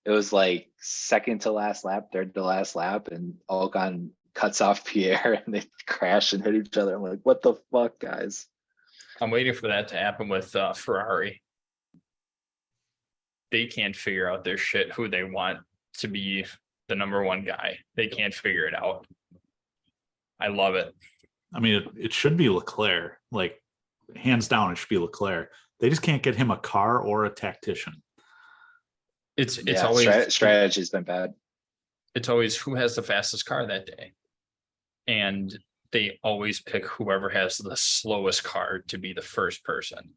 it was like second to last lap, third to last lap, and Ocon cuts off Pierre and they crash and hit each other. I'm like, what the fuck, guys? I'm waiting for that to happen with Ferrari. They can't figure out their shit, who they want to be the number one guy. They can't figure it out. I love it. I mean, it should be Leclerc. Like, hands down, it should be Leclerc. They just can't get him a car or a tactician. It's always strategy's been bad. It's always who has the fastest car that day. And they always pick whoever has the slowest car to be the first person,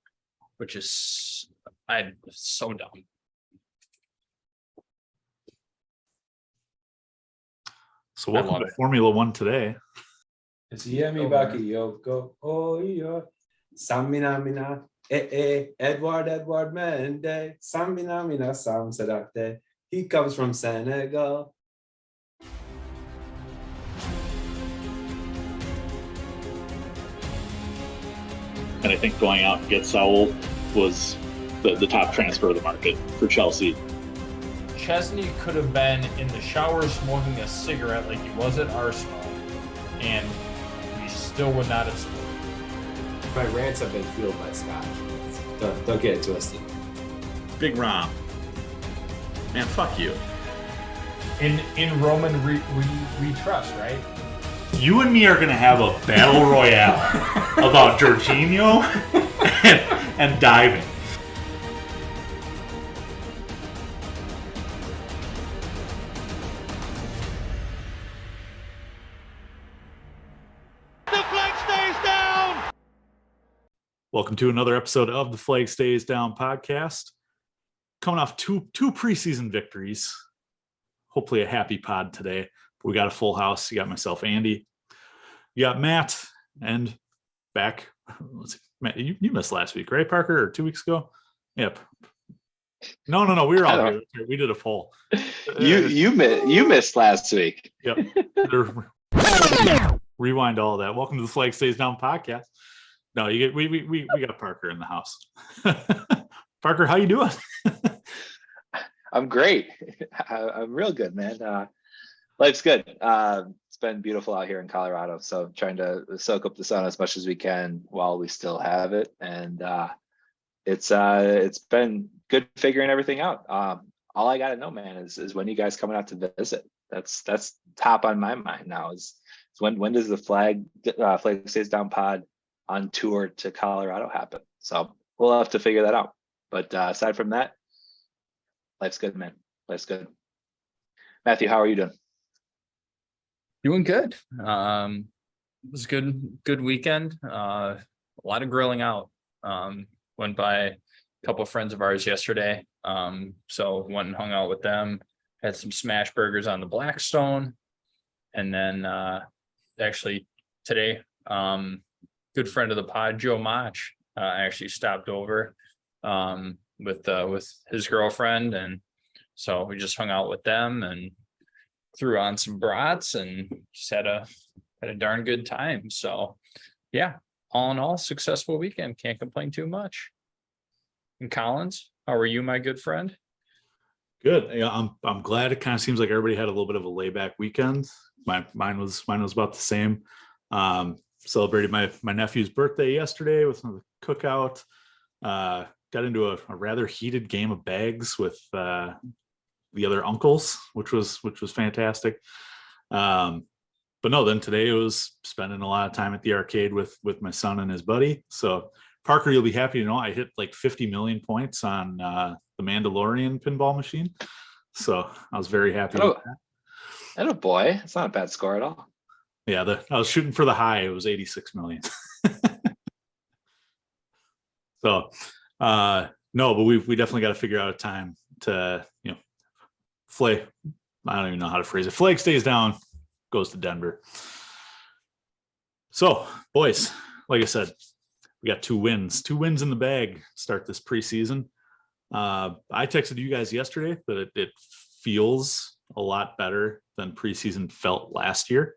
which is so dumb. So welcome to Formula One today. It's Yemi Bakayoko. Oh, yo. Samina Mina. Edward Mende. Samina Mina Sam Sadakte. He comes from Senegal. And I think going out and get Saul was the top transfer of the market for Chelsea. Chesney could have been in the shower smoking a cigarette like he was at Arsenal, and we still would not have scored. My rants have been fueled by Scotch. Don't get it twisted. Big Rom. Man, fuck you. In Roman we trust, right? You and me are going to have a battle royale about Jorginho and diving. The flag stays down! Welcome to another episode of the Flag Stays Down podcast. Coming off two preseason victories. Hopefully a happy pod today. We got a full house. You got myself, Andy. You got Matt, and back. Matt, you missed last week, right, Parker, or 2 weeks ago? Yep. No. We were all here. We did a poll. You missed last week. Yep. Rewind all of that. Welcome to the Flag Stays Down podcast. No, we got Parker in the house. Parker, how you doing? I'm great. I'm real good, man. Life's good. It's been beautiful out here in Colorado, so trying to soak up the sun as much as we can while we still have it, and it's been good figuring everything out. All I gotta know, man, is when you guys coming out to visit. That's top on my mind now. Is when does the Flag Stays Down pod on tour to Colorado happen? So we'll have to figure that out. But aside from that, life's good, man. Life's good. Matthew, how are you doing? Doing good. It was a good weekend. A lot of grilling out. Went by a couple of friends of ours yesterday. So went and hung out with them. Had some smash burgers on the Blackstone. And then actually today, good friend of the pod, Joe Mach, actually stopped over with his girlfriend, and so we just hung out with them and threw on some brats and just had a darn good time. So yeah, all in all, successful weekend. Can't complain too much. And Collins, how are you, my good friend? Good. Yeah, I'm glad. It kind of seems like everybody had a little bit of a layback weekend. Mine was about the same. Celebrated my nephew's birthday yesterday with a cookout. Got into a rather heated game of bags with the other uncles, which was fantastic. But no, then today it was spending a lot of time at the arcade with my son and his buddy. So Parker, you'll be happy to know I hit like 50 million points on the Mandalorian pinball machine. So I was very happy with that. And a boy, it's not a bad score at all. Yeah, I was shooting for the high. It was 86 million. So no, but we definitely got to figure out a time to, flag. I don't even know how to phrase it. Flag Stays Down, goes to Denver. So, boys, like I said, we got two wins in the bag to start this preseason. I texted you guys yesterday that it feels a lot better than preseason felt last year,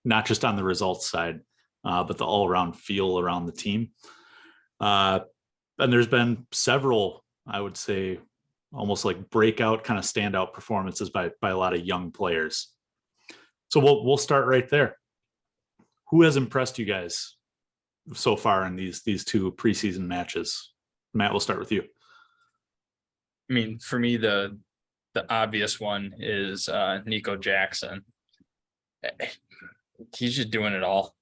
not just on the results side, but the all-around feel around the team. And there's been several, I would say, almost like breakout kind of standout performances by a lot of young players. So we'll start right there. Who has impressed you guys so far in these two preseason matches? Matt, we'll start with you. I mean, for me, the obvious one is Nico Jackson. He's just doing it all.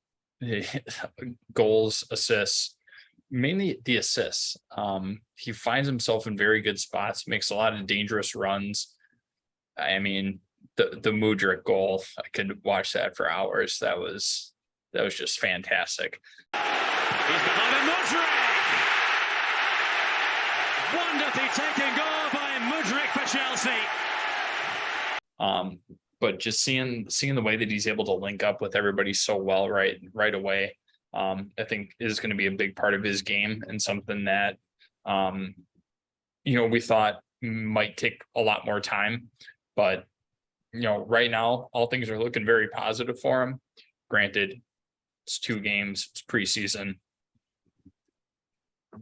Goals, assists, mainly the assists. He finds himself in very good spots, makes a lot of dangerous runs. I mean, the Mudryk goal, I could watch that for hours. That was just fantastic. He's behind Mudryk. Wonderfully taken goal by Mudryk for Chelsea. But just seeing the way that he's able to link up with everybody so well right away, I think is going to be a big part of his game, and something that we thought might take a lot more time. But right now, all things are looking very positive for him. Granted, it's 2 games, it's preseason,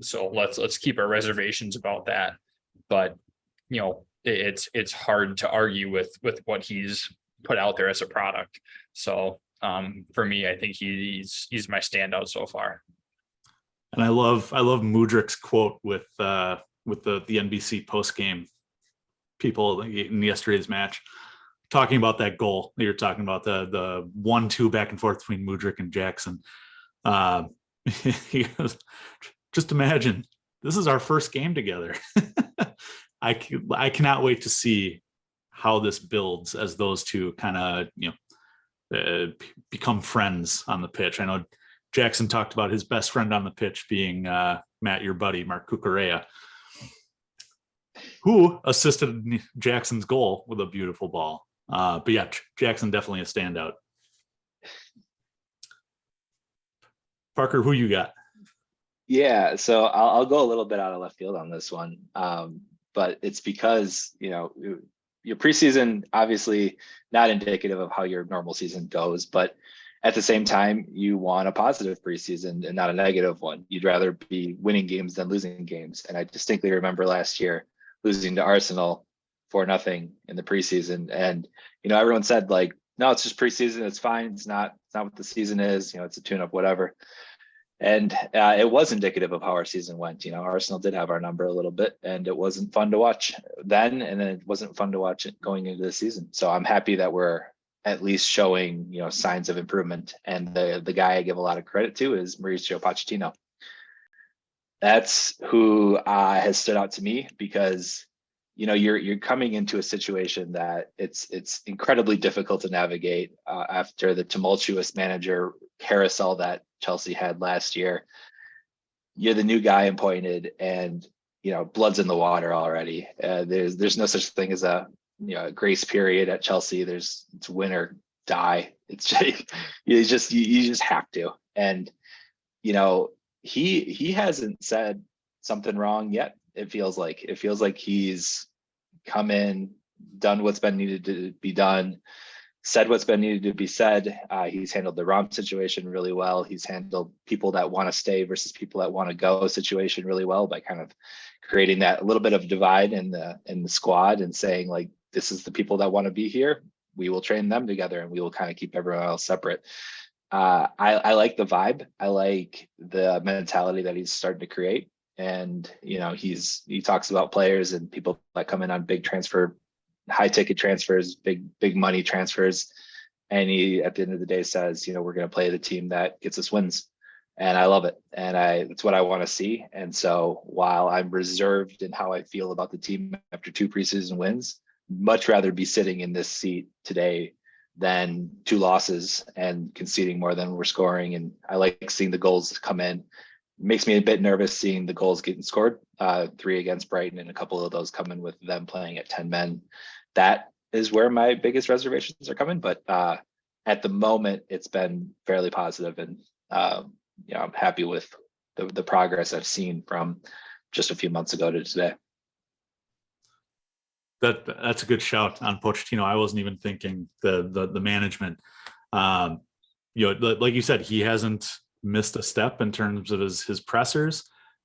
so let's keep our reservations about that. But it's hard to argue with what he's put out there as a product. So for me, I think he's my standout so far. And I love Mudryk's quote with the NBC post game people in yesterday's match, talking about that goal that you're talking about, the 1-2 back and forth between Mudryk and Jackson. He goes, just imagine, this is our first game together. I cannot wait to see how this builds as those two kind of become friends on the pitch. I know Jackson talked about his best friend on the pitch being Matt, your buddy, Mark Cucurella, who assisted Jackson's goal with a beautiful ball. But yeah, Jackson definitely a standout. Parker, who you got? Yeah, so I'll go a little bit out of left field on this one, but it's because your preseason obviously not indicative of how your normal season goes, but at the same time, you want a positive preseason and not a negative one. You'd rather be winning games than losing games. And I distinctly remember last year losing to Arsenal 4-0 in the preseason, and everyone said like, no, it's just preseason, it's fine, it's not what the season is, it's a tune-up, whatever. And it was indicative of how our season went. Arsenal did have our number a little bit, and it wasn't fun to watch then, and then it wasn't fun to watch it going into the season. So I'm happy that we're at least showing signs of improvement. And the guy I give a lot of credit to is Mauricio Pochettino. That's who has stood out to me, because you're coming into a situation that it's incredibly difficult to navigate after the tumultuous manager carousel that Chelsea had last year. You're the new guy appointed, and blood's in the water already. There's no such thing as a grace period at Chelsea. It's win or die. It's just, you just have to. And he hasn't said something wrong yet. It feels like he's come in, done what's been needed to be done, said what's been needed to be said. He's handled the Rom situation really well. He's handled people that want to stay versus people that want to go situation really well, by kind of creating that little bit of divide in the squad and saying like, this is the people that want to be here. We will train them together, and we will kind of keep everyone else separate. I like the vibe. I like the mentality that he's starting to create. And he talks about players and people that come in on big transfer, high ticket transfers, big money transfers, and he at the end of the day says, we're going to play the team that gets us wins. And I love it, and it's what I want to see. And so while I'm reserved in how I feel about the team after 2 preseason wins, much rather be sitting in this seat today than 2 losses and conceding more than we're scoring. And I like seeing the goals come in. Makes me a bit nervous seeing the goals getting scored, 3 against Brighton, and a couple of those coming with them playing at 10 men. That is where my biggest reservations are coming. But at the moment, it's been fairly positive, and I'm happy with the progress I've seen from just a few months ago to today. That's a good shout on Pochettino. I wasn't even thinking the management. Like you said, he hasn't missed a step in terms of his pressers.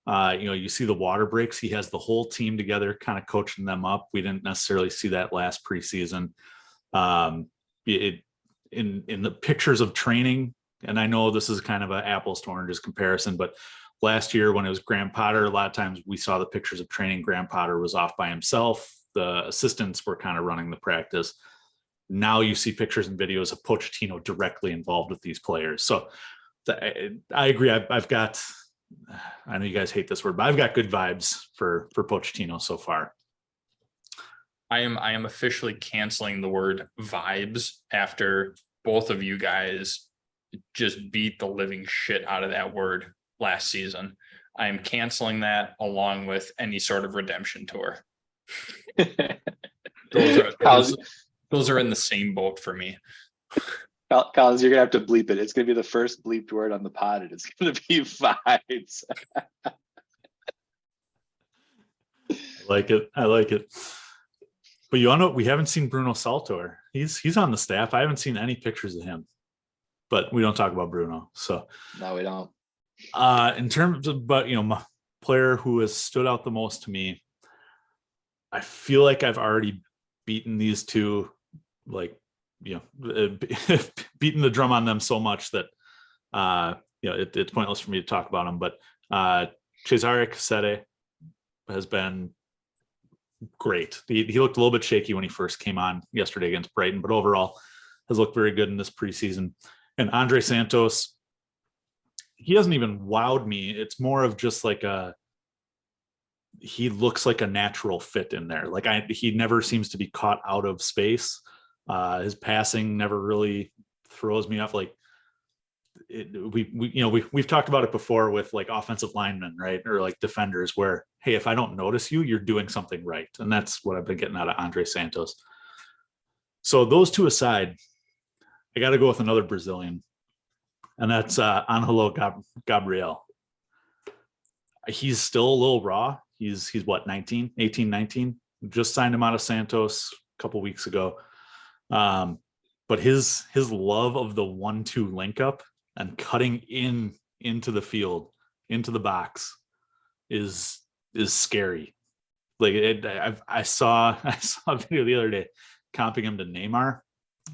You see the water breaks. He has the whole team together, kind of coaching them up. We didn't necessarily see that last preseason. In the pictures of training, and I know this is kind of an apples to oranges comparison, but last year when it was Graham Potter, a lot of times we saw the pictures of training. Graham Potter was off by himself. The assistants were kind of running the practice. Now you see pictures and videos of Pochettino directly involved with these players. So I agree. I've got, I know you guys hate this word, but I've got good vibes for Pochettino so far. I am officially canceling the word vibes after both of you guys just beat the living shit out of that word last season. I am canceling that along with any sort of redemption tour. Those are in the same boat for me. Collins, you're gonna have to bleep it. It's gonna be the first bleeped word on the pod, and it's gonna be vibes. I like it. But you know, we haven't seen Bruno Saltor. He's on the staff. I haven't seen any pictures of him. But we don't talk about Bruno. So no, we don't. In terms of, but my player who has stood out the most to me, I feel like I've already beaten these two, beaten the drum on them so much that it's pointless for me to talk about them. But Cesare Cassette has been great. He looked a little bit shaky when he first came on yesterday against Brighton, but overall has looked very good in this preseason. And Andre Santos, he hasn't even wowed me. It's more of just he looks like a natural fit in there. He never seems to be caught out of space. His passing never really throws me off. We've talked about it before with offensive linemen, right? Or defenders where, hey, if I don't notice you, you're doing something right. And that's what I've been getting out of Andre Santos. So those two aside, I got to go with another Brazilian, and that's Angelo Gabriel. He's still a little raw. He's what, 18, 19, just signed him out of Santos a couple weeks ago. But his love of the 1-2 link up and cutting into the field, into the box is scary. I saw a video the other day comping him to Neymar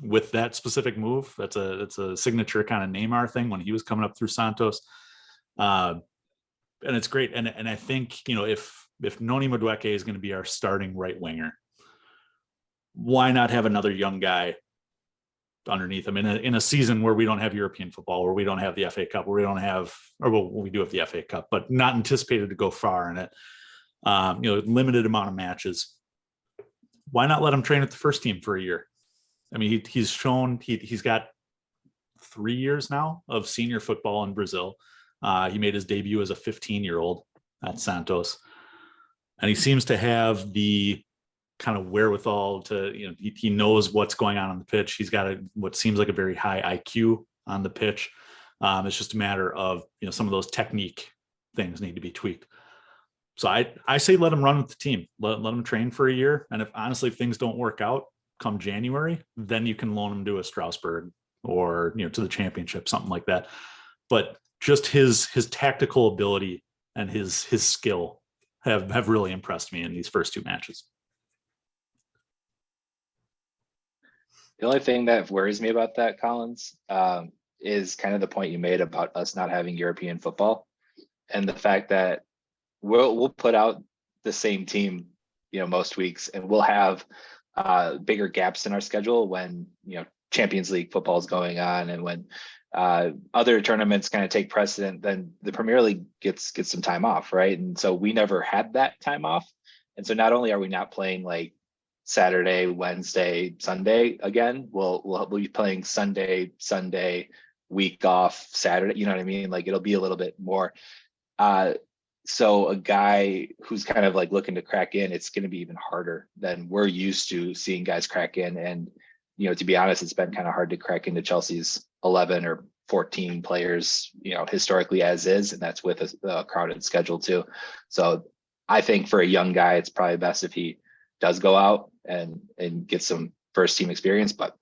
with that specific move. That's a signature kind of Neymar thing when he was coming up through Santos. And it's great. And I think, if Noni Madueke is going to be our starting right winger, why not have another young guy underneath him in a season where we don't have European football, where we don't have the FA Cup, where we don't have, we do have the FA Cup, but not anticipated to go far in it. Limited amount of matches. Why not let him train at the first team for a year? I mean, he's shown he's got 3 years now of senior football in Brazil. He made his debut as a 15-year-old at Santos, and he seems to have the kind of wherewithal to, he knows what's going on the pitch. He's got what seems like a very high IQ on the pitch. It's just a matter of, some of those technique things need to be tweaked. So I say let him run with the team, let him train for a year. And if honestly things don't work out come January, then you can loan him to a Strasbourg or, to the championship, something like that. But just his tactical ability and his skill have really impressed me in these first two matches. The only thing that worries me about that, Collins, is kind of the point you made about us not having European football, and the fact that we'll put out the same team, most weeks, and we'll have bigger gaps in our schedule when Champions League football is going on, and when other tournaments kind of take precedent, then the Premier League gets some time off, right? And so we never had that time off, and so not only are we not playing Saturday, Wednesday, Sunday again, we'll be playing Sunday, week off, Saturday. You know what I mean? It'll be a little bit more. So a guy who's kind of looking to crack in, it's going to be even harder than we're used to seeing guys crack in. And, to be honest, it's been kind of hard to crack into Chelsea's 11 or 14 players, historically as is, and that's with a crowded schedule too. So I think for a young guy, it's probably best if he does go out and get some first team experience. But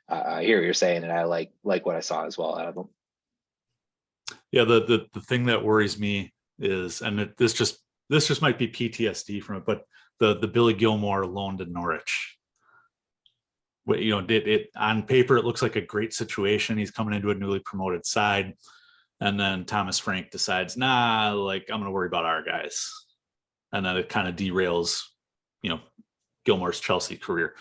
I hear what you're saying, and I like what I saw as well out of him. Yeah, the thing that worries me is, and this just might be PTSD from it, but the Billy Gilmore loan to Norwich. It on paper, it looks like a great situation. He's coming into a newly promoted side. And then Thomas Frank decides, I'm going to worry about our guys. And then it kind of derails, Gilmore's Chelsea career.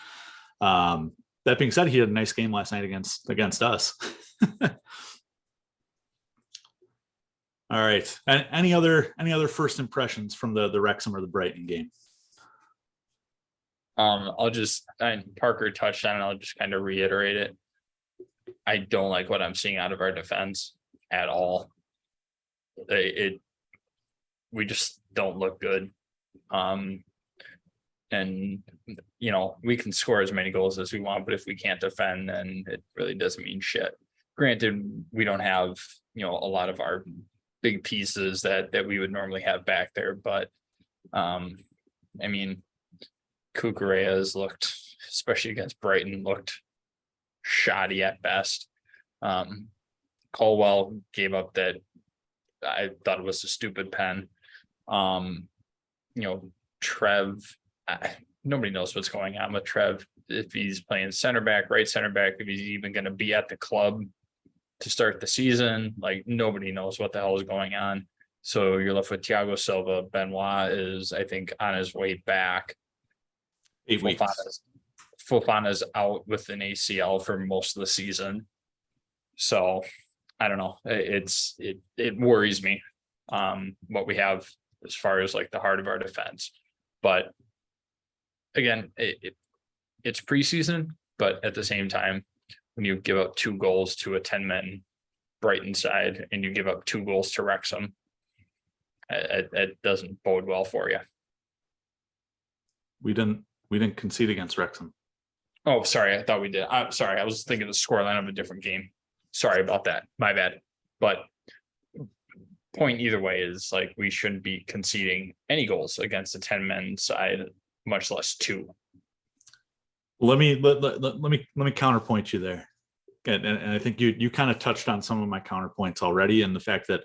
That being said, he had a nice game last night against us. All right. Any other first impressions from the Wrexham or the Brighton game? Parker touched on it. I'll just kind of reiterate it. I don't like what I'm seeing out of our defense at all. We just don't look good. And we can score as many goals as we want, but if we can't defend, then it really doesn't mean shit. Granted, we don't have, a lot of our big pieces that we would normally have back there, but Cucurella has looked, especially against Brighton, looked shoddy at best. Colwell gave up that. I thought it was a stupid pen. Trev, nobody knows what's going on with Trev. If he's playing center back, right center back, if he's even going to be at the club to start the season, nobody knows what the hell is going on. So you're left with Thiago Silva. Benoit is, I think, on his way back. 8 weeks. Fofana's out with an ACL for most of the season. So I don't know. It worries me what we have as far as the heart of our defense. But again, it's preseason, but at the same time, when you give up 2 goals to a 10-man Brighton side and you give up 2 goals to Wrexham, it doesn't bode well for you. We didn't concede against Wrexham. Oh, sorry. I thought we did. I'm sorry. I was thinking the scoreline of a different game. Sorry about that. My bad. But point either way is we shouldn't be conceding any goals against the 10-man side, much less 2. Let me counterpoint you there. And I think you kind of touched on some of my counterpoints already, and the fact that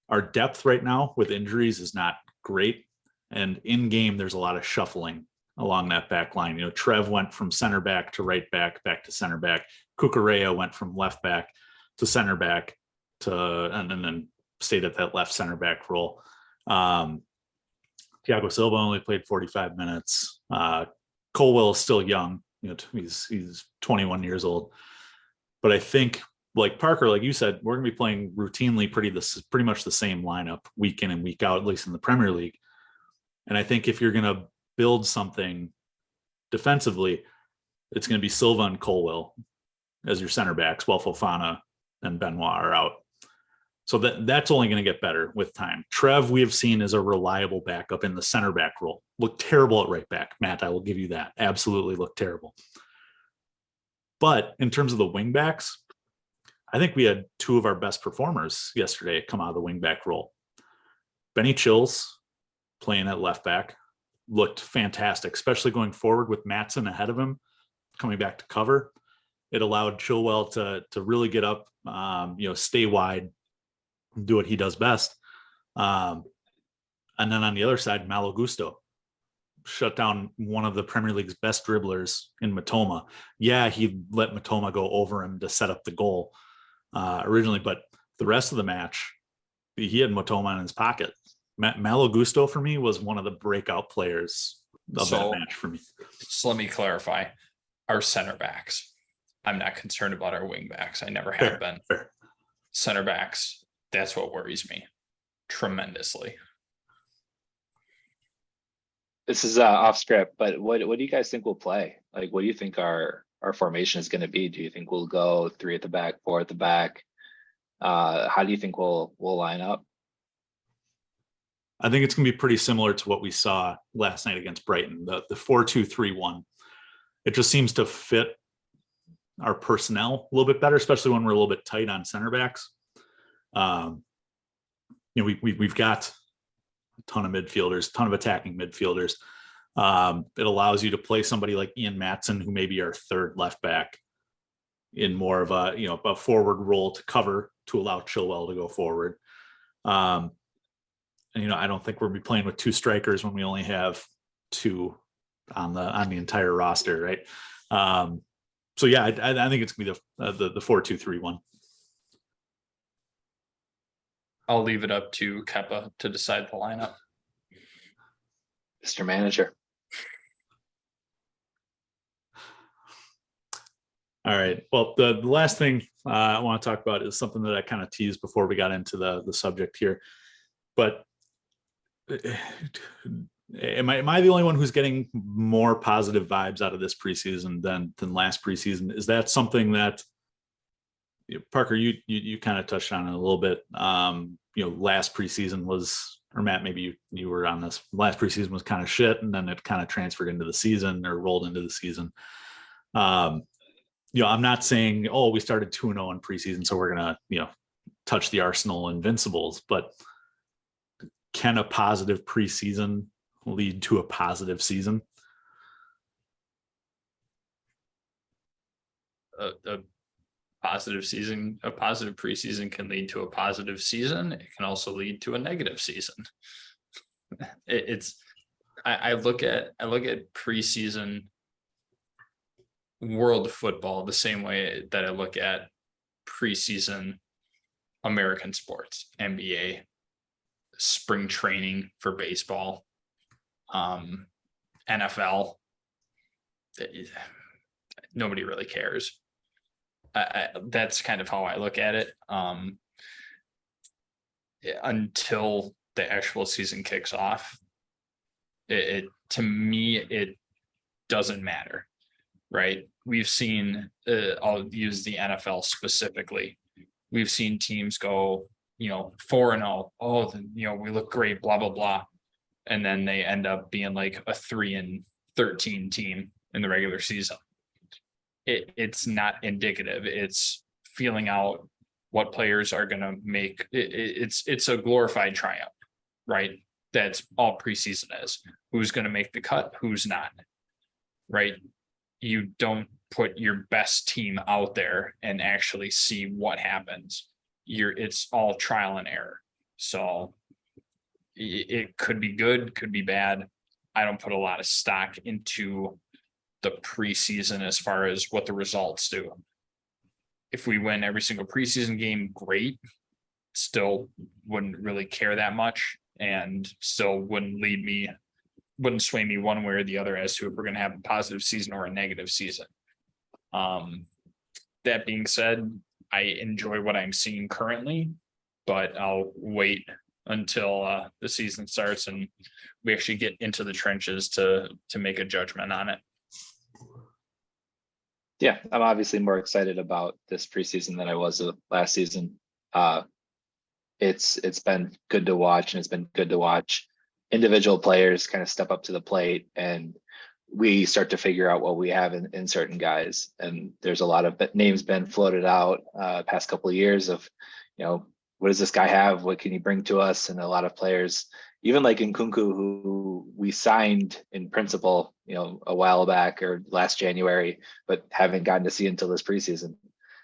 our depth right now with injuries is not great. And in game, there's a lot of shuffling along that back line. Trev went from center back to right back to center back. Cucurella went from left back to center back and then stayed at that left center back role. Thiago Silva only played 45 minutes. Colwell is still young. He's 21 years old. But I think, Parker, like you said, we're going to be playing routinely pretty much the same lineup week in and week out, at least in the Premier League. And I think if you're going to build something defensively, it's going to be Silva and Colwell as your center backs, while Fofana and Benoit are out. So that's only going to get better with time. Trev, we have seen, as a reliable backup in the center back role. Looked terrible at right back, Matt. I will give you that. Absolutely looked terrible. But in terms of the wing backs, I think we had 2 of our best performers yesterday come out of the wing back role. Benny Chills, playing at left back, looked fantastic, especially going forward with Maatsen ahead of him, coming back to cover. It allowed Chilwell to really get up, stay wide, do what he does best. And then on the other side, Malo Gusto shut down one of the Premier League's best dribblers in Matoma. Yeah, he let Matoma go over him to set up the goal originally, but the rest of the match, he had Matoma in his pocket. Malo Gusto, for me, was one of the breakout players of that match for me. So let me clarify. Our center backs. I'm not concerned about our wing backs. I never have been. Fair. Center backs, that's what worries me tremendously. This is off script, but what do you guys think we'll play? What do you think our formation is going to be? Do you think we'll go 3 at the back, 4 at the back? How do you think we'll line up? I think it's going to be pretty similar to what we saw last night against Brighton, the 4-2-3-1. It just seems to fit our personnel a little bit better, especially when we're a little bit tight on center backs. We've got a ton of midfielders, ton of attacking midfielders. It allows you to play somebody like Ian Maatsen, who may be our 3rd left back, in more of a forward role to cover, to allow Chilwell to go forward. And, I don't think we'll be playing with two strikers when we only have two on the entire roster, right? So yeah, I think it's gonna be the 4-2-3-1. I'll leave it up to Keppa to decide the lineup. Mr. Manager. All right. Well, the last thing I want to talk about is something that I kind of teased before we got into the subject here. But am I the only one who's getting more positive vibes out of this preseason than last preseason? Is that something that, Parker, you kind of touched on it a little bit? Last preseason was, or Matt, maybe you were on this. Last preseason was kind of shit, and then it kind of transferred into the season or rolled into the season. I'm not saying, we started 2-0 in preseason, so we're gonna, touch the Arsenal Invincibles, but can a positive preseason lead to a positive season? A positive preseason can lead to a positive season. It can also lead to a negative season. I look at preseason world football the same way that I look at preseason American sports, NBA, spring training for baseball, NFL. Nobody really cares. That's kind of how I look at it. Until the actual season kicks off, to me, it doesn't matter. Right. We've seen, I'll use the NFL specifically. We've seen teams go, 4-0. Oh, we look great, blah, blah, blah. And then they end up being like a 3-13 team in the regular season. It's not indicative. It's feeling out what players are going to make. It's a glorified triumph, right? That's all preseason is. Who's going to make the cut? Who's not, right? You don't put your best team out there and actually see what happens. It's all trial and error. So it could be good, could be bad. I don't put a lot of stock into the preseason as far as what the results do. If we win every single preseason game, great. Still wouldn't really care that much, and still wouldn't sway me one way or the other as to if we're going to have a positive season or a negative season. That being said, I enjoy what I'm seeing currently, but I'll wait until the season starts and we actually get into the trenches to make a judgment on it. Yeah, I'm obviously more excited about this preseason than I was last season. It's been good to watch, and it's been good to watch individual players kind of step up to the plate, and we start to figure out what we have in certain guys. And there's a lot of names been floated out past couple of years of, what does this guy have? What can he bring to us? And a lot of players, even like Nkunku, who we signed in principle, a while back or last January, but haven't gotten to see until this preseason.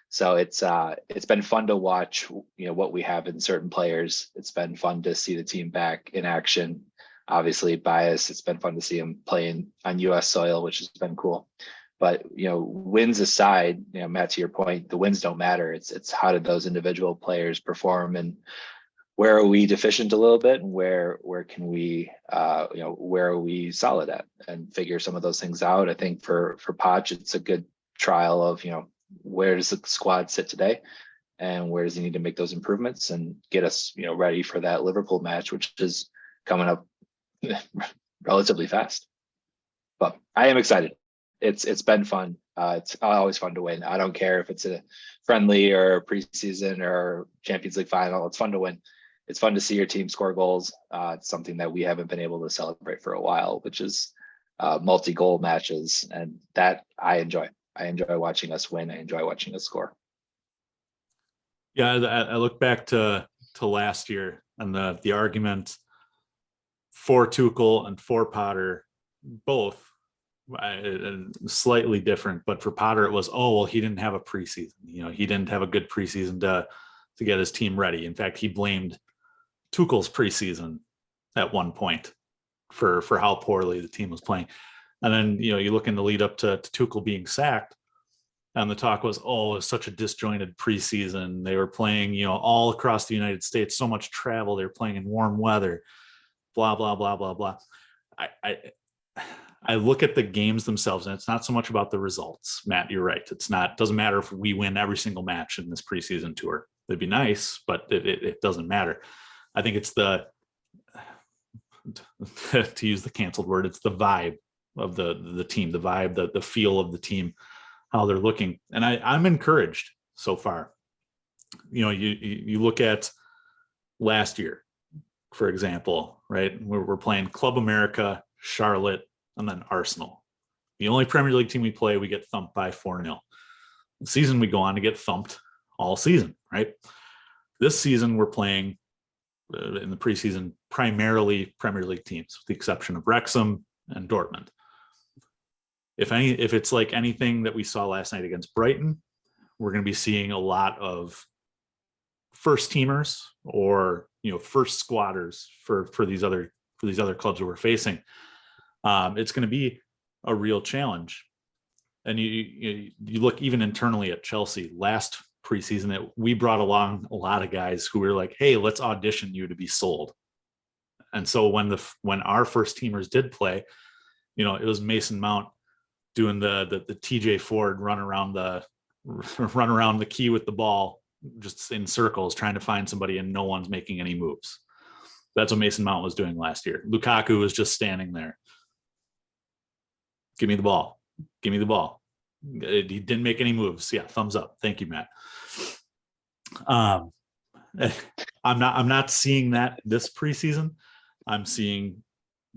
So it's been fun to watch, what we have in certain players. It's been fun to see the team back in action. Obviously biased. It's been fun to see him playing on US soil, which has been cool. But, wins aside, Matt, to your point, the wins don't matter. It's how did those individual players perform, and where are we deficient a little bit, and where can we, where are we solid at, and figure some of those things out. I think for Poch, it's a good trial of, where does the squad sit today, and where does he need to make those improvements and get us, ready for that Liverpool match, which is coming up relatively fast. But I am excited. It's been fun. It's always fun to win. I don't care if it's a friendly or preseason or Champions League final. It's fun to win. It's fun to see your team score goals. It's something that we haven't been able to celebrate for a while, which is multi-goal matches, and that I enjoy. I enjoy watching us win. I enjoy watching us score. Yeah, I look back to last year and the argument for Tuchel and for Potter, both slightly different. But for Potter, it was, he didn't have a preseason. He didn't have a good preseason to get his team ready. In fact, he blamed Tuchel's preseason at one point for how poorly the team was playing. And then, you look in the lead up to Tuchel being sacked, and the talk was, oh, it was such a disjointed preseason. They were playing, all across the United States, so much travel. They were playing in warm weather, blah, blah, blah, blah, blah. I look at the games themselves, and it's not so much about the results. Matt, you're right. Doesn't matter if we win every single match in this preseason tour. It'd be nice, but it doesn't matter. I think it's to use the canceled word, it's the vibe of the team, the vibe, the feel of the team, how they're looking. And I'm encouraged so far. You look at last year, for example, right? We're playing Club America, Charlotte, and then Arsenal. The only Premier League team we play, we get thumped by 4-0. The season we go on to get thumped all season, right? This season we're playing in the preseason primarily Premier League teams, with the exception of Wrexham and Dortmund. If it's like anything that we saw last night against Brighton, we're going to be seeing a lot of first teamers or first squatters for these other clubs that we're facing. It's going to be a real challenge. And you look even internally at Chelsea last preseason, that we brought along a lot of guys who were like, hey, let's audition you to be sold. And so when our first teamers did play, it was Mason Mount doing the TJ Ford run around the key with the ball, just in circles, trying to find somebody, and no one's making any moves. That's what Mason Mount was doing last year. Lukaku was just standing there. Give me the ball. Give me the ball. He didn't make any moves. Yeah, thumbs up. Thank you, Matt. I'm not seeing that this preseason. I'm seeing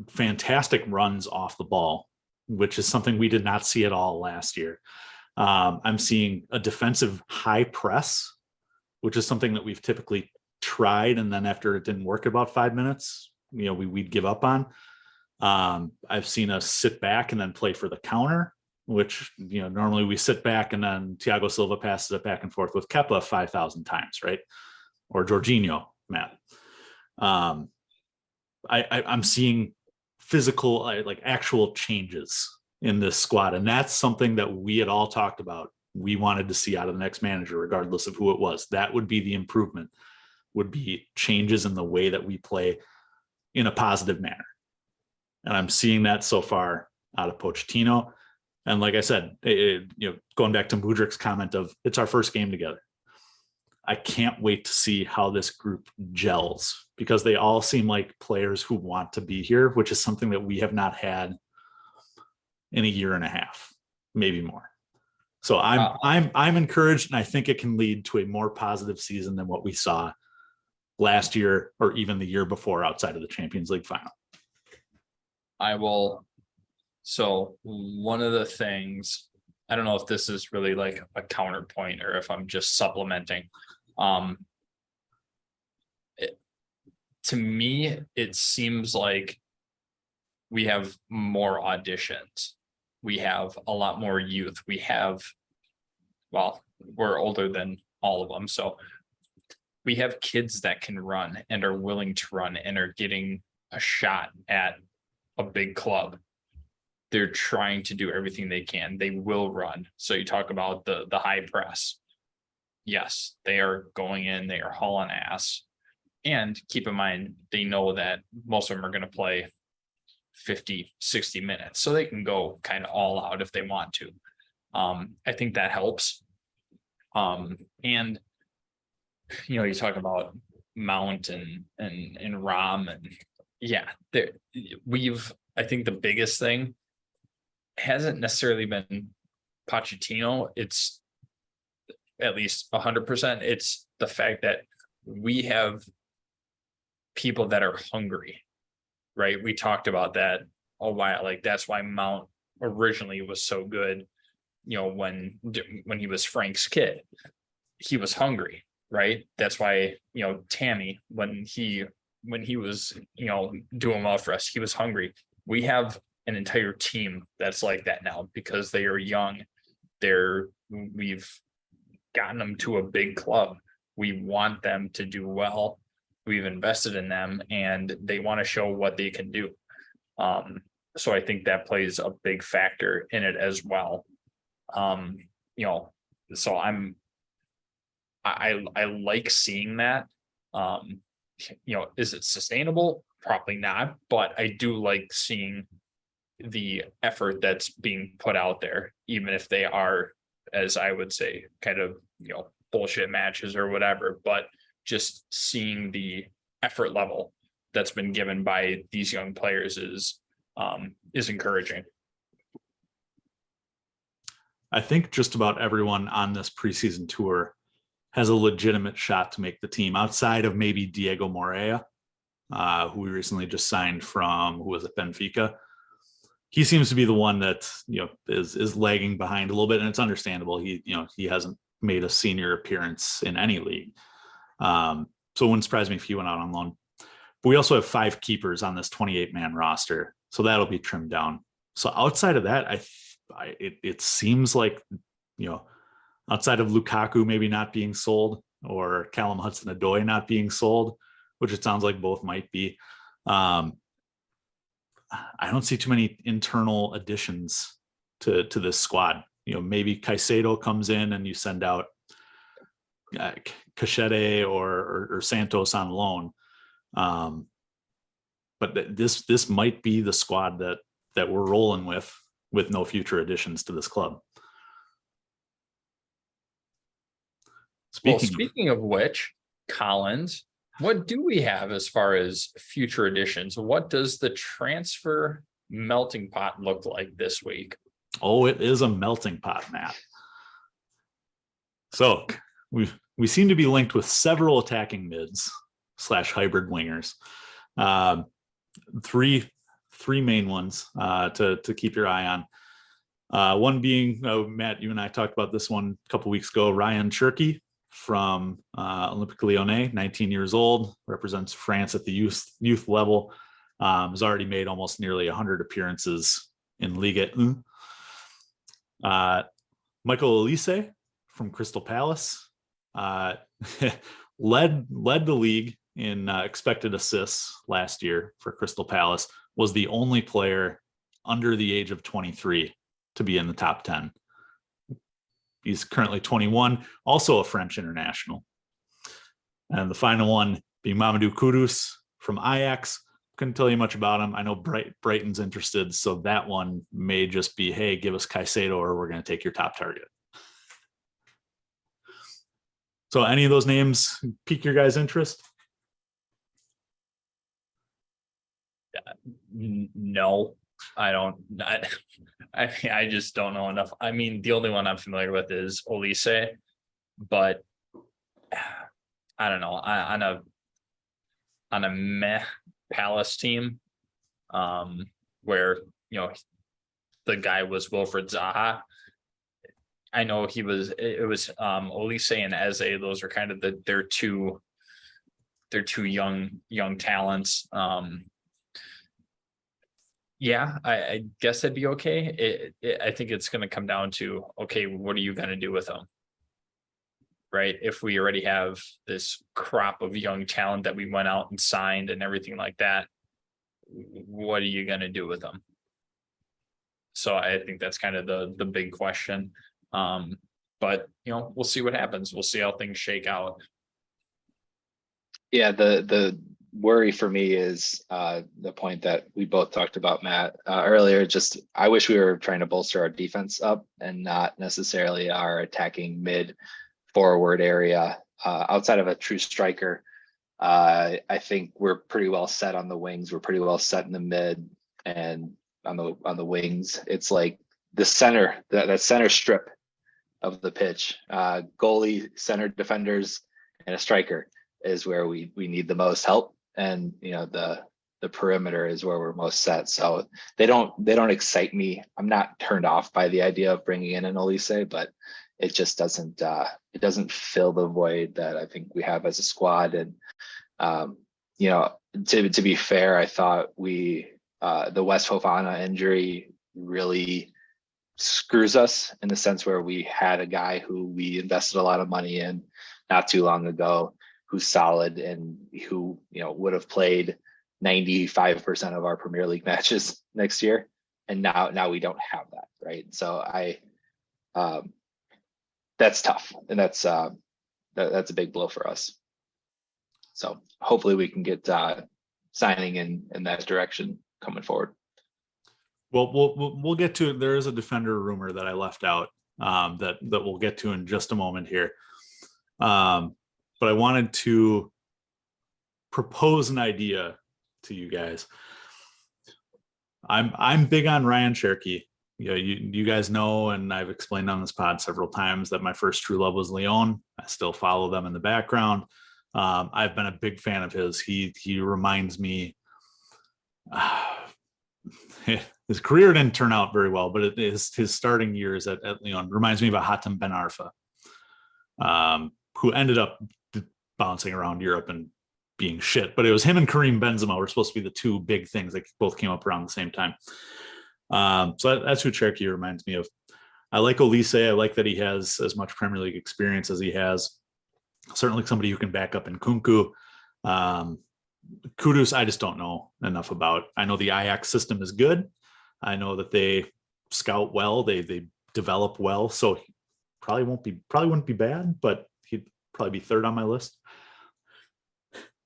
fantastic runs off the ball, which is something we did not see at all last year. I'm seeing a defensive high press, which is something that we've typically tried, and then after it didn't work about 5 minutes, we'd give up on. I've seen us sit back and then play for the counter, which normally we sit back and then Thiago Silva passes it back and forth with Kepa 5,000 times, right? Or Jorginho, Matt. I'm seeing physical, like actual changes in this squad, and that's something that we had all talked about. We wanted to see out of the next manager, regardless of who it was. That would be the improvement, would be changes in the way that we play in a positive manner. And I'm seeing that so far out of Pochettino. And like I said, going back to Mudryk's comment of it's our first game together. I can't wait to see how this group gels, because they all seem like players who want to be here, which is something that we have not had in a year and a half, maybe more. So I'm encouraged, and I think it can lead to a more positive season than what we saw last year or even the year before outside of the Champions League final. So one of the things, I don't know if this is really like a counterpoint or if I'm just supplementing. To me, it seems like we have more auditions. We have a lot more youth. We're older than all of them. So we have kids that can run and are willing to run and are getting a shot at a big club. They're trying to do everything they can. They will run. So you talk about the high press. Yes, they are going in, they are hauling ass. And keep in mind, they know that most of them are going to play 50, 60 minutes. So they can go kind of all out if they want to. I think that helps. And you talk about Mount and Rom, and yeah, I think the biggest thing hasn't necessarily been Pochettino. It's at least 100%. It's the fact that we have people that are hungry, right? We talked about that a while. Like that's why Mount originally was so good. When he was Frank's kid, he was hungry, right? That's why Tammy, when he was doing well for us, he was hungry. We have an entire team that's like that now because they are young. We've gotten them to a big club. We want them to do well. we've invested in them and they want to show what they can do. So I think that plays a big factor in it as well. So I like seeing that. Is it sustainable? Probably not, but I do like seeing the effort that's being put out there, even if they are, as I would say, kind of, bullshit matches or whatever, but just seeing the effort level that's been given by these young players is encouraging. I think just about everyone on this preseason tour has a legitimate shot to make the team outside of maybe Diego Morea, who we recently just signed from, who was at Benfica. He seems to be the one that, is lagging behind a little bit, and it's understandable. He hasn't made a senior appearance in any league. So it wouldn't surprise me if he went out on loan. But we also have 5 keepers on this 28-man roster, so that'll be trimmed down. So outside of that, it seems like, outside of Lukaku maybe not being sold, or Callum Hudson-Odoi not being sold, which it sounds like both might be, I don't see too many internal additions to this squad. Maybe Caicedo comes in and you send out Cachete or Santos on loan. But this might be the squad that we're rolling with no future additions to this club. Speaking of which, Collins, what do we have as far as future additions? What does the transfer melting pot look like this week? Oh, it is a melting pot, Matt. So we seem to be linked with several attacking mids / hybrid wingers. Three main ones to keep your eye on. One being, Matt, you and I talked about this one a couple weeks ago, Ryan Cherki from Olympique Lyonnais, 19 years old, represents France at the youth level, has already made almost nearly 100 appearances in Ligue 1. Michael Olise from Crystal Palace led the league in expected assists last year for Crystal Palace, was the only player under the age of 23 to be in the top 10. He's currently 21, also a French international. And the final one being Mamadou Kudus from Ajax. Couldn't tell you much about him. I know Brighton's interested, so that one may just be, hey, give us Caicedo or we're going to take your top target. So any of those names pique your guys' interest? No, I don't. I just don't know enough. I mean, the only one I'm familiar with is Olise, but I don't know. On a meh Palace team, where the guy was Wilfred Zaha. I know it was Olise and Eze. Those are kind of their two young talents. Yeah, I guess that'd be okay. I think it's going to come down to, okay, what are you going to do with them? Right? If we already have this crop of young talent that we went out and signed and everything like that, what are you going to do with them? So I think that's kind of the big question. But we'll see what happens. We'll see how things shake out. Yeah, the worry for me is the point that we both talked about, Matt, earlier. Just I wish we were trying to bolster our defense up and not necessarily our attacking mid forward area. Outside of a true striker, I think we're pretty well set on the wings. We're pretty well set in the mid and on the wings. It's like the center, that center strip of the pitch, goalie, center defenders, and a striker is where we need the most help. And the perimeter is where we're most set. So they don't excite me. I'm not turned off by the idea of bringing in an Olise, but it just doesn't fill the void that I think we have as a squad. And to be fair, I thought the West Fofana injury really screws us in the sense where we had a guy who we invested a lot of money in not too long ago. who's solid and who, would have played 95% of our Premier League matches next year. And now we don't have that, right? So that's tough, and that's a big blow for us. So hopefully we can get signing in that direction coming forward. Well, we'll get to it. There is a defender rumor that I left out that we'll get to in just a moment here. But I wanted to propose an idea to you guys. I'm big on Ryan Cherky. You guys know, and I've explained on this pod several times that my first true love was Lyon. I still follow them in the background. I've been a big fan of his. He reminds me. His career didn't turn out very well, but his starting years at Lyon reminds me of a Hatem Ben Arfa, who ended up bouncing around Europe and being shit. But it was him and Karim Benzema were supposed to be the two big things that both came up around the same time. So that's who Cherky reminds me of. I like Olise. I like that he has as much Premier League experience as he has. Certainly somebody who can back up in Kunku. Kudus, I just don't know enough about. I know the Ajax system is good. I know that they scout well, they develop well, so he probably wouldn't be bad, but he'd probably be third on my list.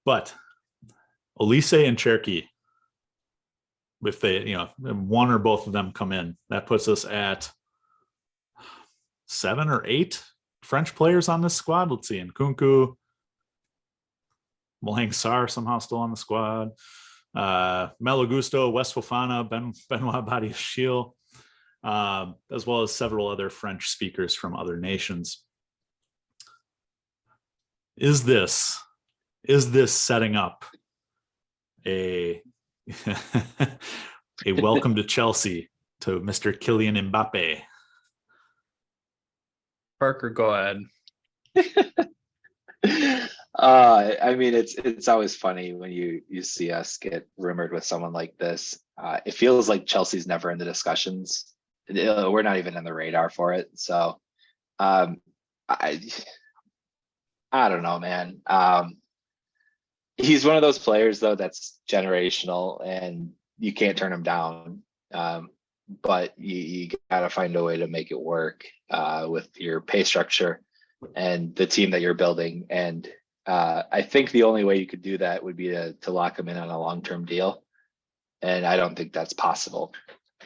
But Olise and Cherky, if they, one or both of them come in, that puts us at 7 or 8 French players on this squad. Let's see, Nkunku, Malang Sarr somehow still on the squad. Malo Gusto, West Fofana, Benoit Badiashile, as well as several other French speakers from other nations. Is this setting up a a welcome to Chelsea to Mr. Kylian Mbappe? Parker, go ahead. I mean, it's always funny when you see us get rumored with someone like this. It feels like Chelsea's never in the discussions. We're not even in the radar for it. So I don't know, man. He's one of those players though that's generational, and you can't turn him down. But you gotta find a way to make it work with your pay structure and the team that you're building. And I think the only way you could do that would be to lock him in on a long-term deal. And I don't think that's possible.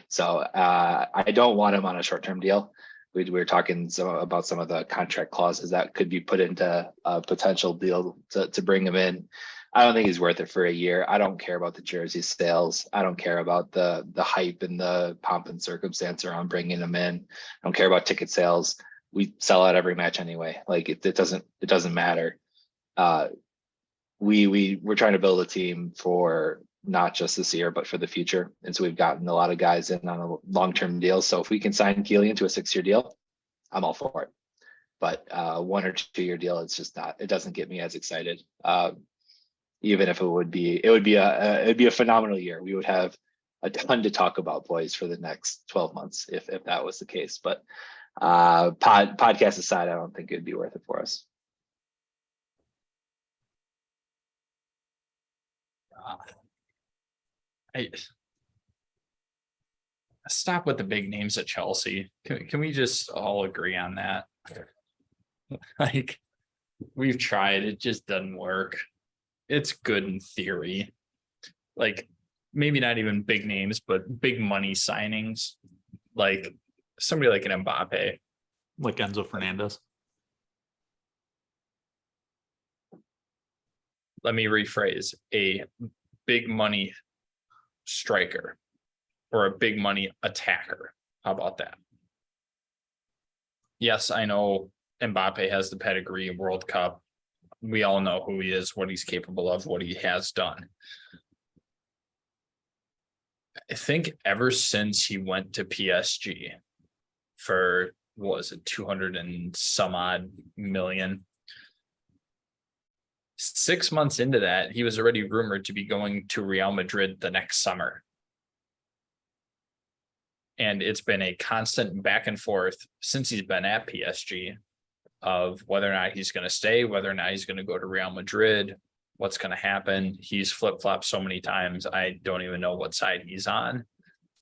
So I don't want him on a short-term deal. We were talking about some of the contract clauses that could be put into a potential deal to bring him in. I don't think he's worth it for a year. I don't care about the jersey sales. I don't care about the hype and the pomp and circumstance around bringing him in. I don't care about ticket sales. We sell out every match anyway. Like it doesn't matter. We're trying to build a team for not just this year, but for the future. And so we've gotten a lot of guys in on a long-term deal. So if we can sign Kylian to a 6-year deal, I'm all for it. But 1 or 2 year deal, it's just not. It doesn't get me as excited. Even if it would be a phenomenal year. We would have a ton to talk about, boys, for the next 12 months if that was the case. But podcast aside, I don't think it'd be worth it for us. I stop with the big names at Chelsea. Can we just all agree on that? Like, we've tried, it just doesn't work. It's good in theory. Like, maybe not even big names, but big money signings. Like somebody like an Mbappe. Like Enzo Fernandez. Let me rephrase, a big money striker or a big money attacker. How about that? Yes, I know Mbappe has the pedigree of World Cup. We all know who he is, what he's capable of, what he has done. I think ever since he went to PSG for, what was it, 200 and some odd million. 6 months into that, he was already rumored to be going to Real Madrid the next summer. And it's been a constant back and forth since he's been at PSG of whether or not he's going to stay, whether or not he's going to go to Real Madrid, what's going to happen. He's flip-flopped so many times. I don't even know what side he's on.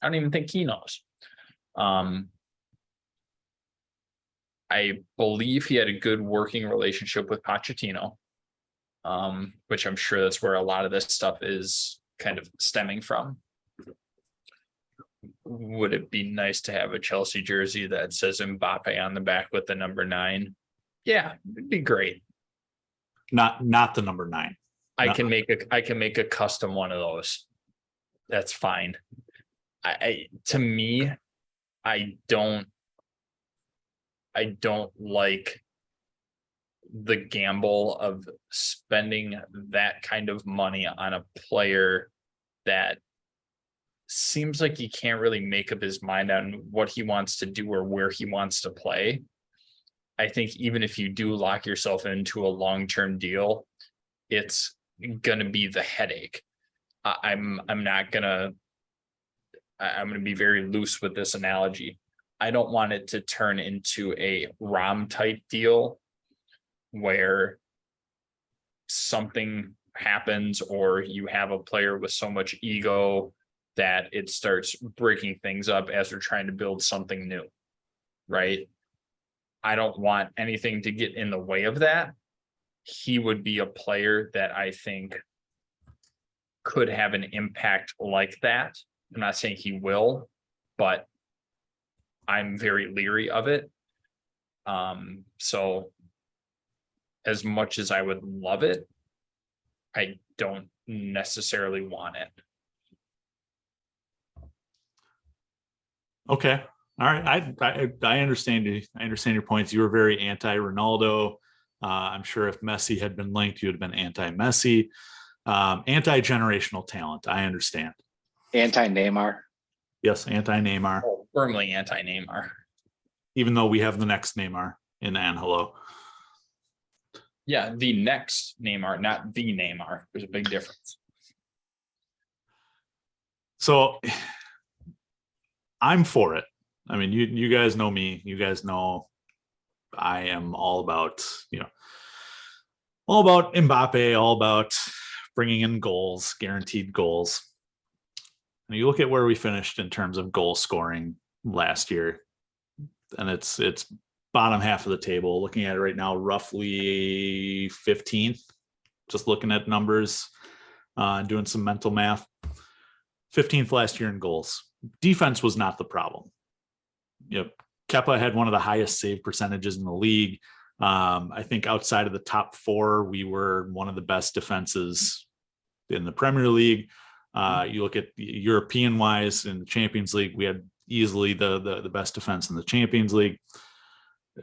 I don't even think he knows. I believe he had a good working relationship with Pochettino, which I'm sure that's where a lot of this stuff is kind of stemming from. Would it be nice to have a Chelsea jersey that says Mbappe on the back with the number 9? Yeah, it'd be great. Not the number 9. I can make a custom one of those. That's fine. To me, I don't like the gamble of spending that kind of money on a player that seems like he can't really make up his mind on what he wants to do or where he wants to play. I think even if you do lock yourself into a long-term deal, it's going to be the headache. I'm going to be very loose with this analogy. I don't want it to turn into a ROM type deal where something happens or you have a player with so much ego that it starts breaking things up as we're trying to build something new, right? I don't want anything to get in the way of that. He would be a player that I think could have an impact like that. I'm not saying he will, but I'm very leery of it. So as much as I would love it, I don't necessarily want it. Okay. All right. I understand you. I understand your points. You were very anti-Ronaldo. I'm sure if Messi had been linked, you would have been anti-Messi. Anti-generational talent. I understand. Anti-Neymar. Yes, anti-Neymar. Oh, firmly anti-Neymar. Even though we have the next Neymar in Angelo. Yeah, the next Neymar, not the Neymar. There's a big difference. So I'm for it. I mean, you guys know me. You guys know I am all about, all about Mbappe, all about bringing in goals, guaranteed goals. And you look at where we finished in terms of goal scoring last year, and it's bottom half of the table. Looking at it right now, roughly 15th. Just looking at numbers, doing some mental math. 15th last year in goals. Defense was not the problem. Kepa had one of the highest save percentages in the league. I think outside of the top 4, we were one of the best defenses in the Premier League. You look at European wise in the Champions League, we had easily the best defense in the Champions League.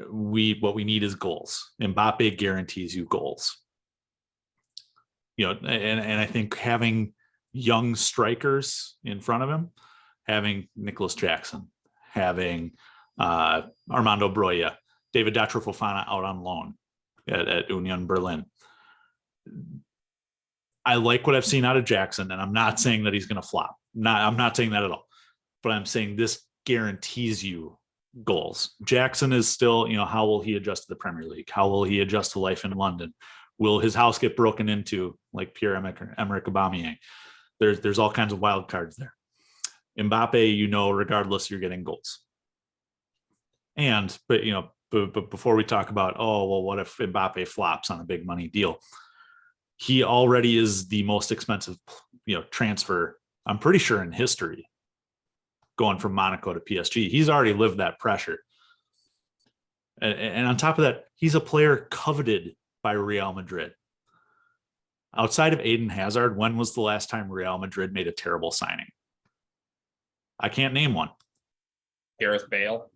What we need is goals. Mbappe guarantees you goals. And I think having young strikers in front of him, having Nicholas Jackson, having Armando Broja, David Datro Fofana out on loan at Union Berlin. I like what I've seen out of Jackson, and I'm not saying that he's going to flop. I'm not saying that at all. But I'm saying this guarantees you goals. Jackson is still, how will he adjust to the Premier League? How will he adjust to life in London? Will his house get broken into like Pierre-Emerick Aubameyang? There's all kinds of wild cards there. Mbappe, regardless, you're getting goals. But before we talk about, what if Mbappe flops on a big money deal? He already is the most expensive, transfer, I'm pretty sure, in history, going from Monaco to PSG. He's already lived that pressure. And on top of that, he's a player coveted by Real Madrid. Outside of Eden Hazard, when was the last time Real Madrid made a terrible signing? I can't name one. Gareth Bale.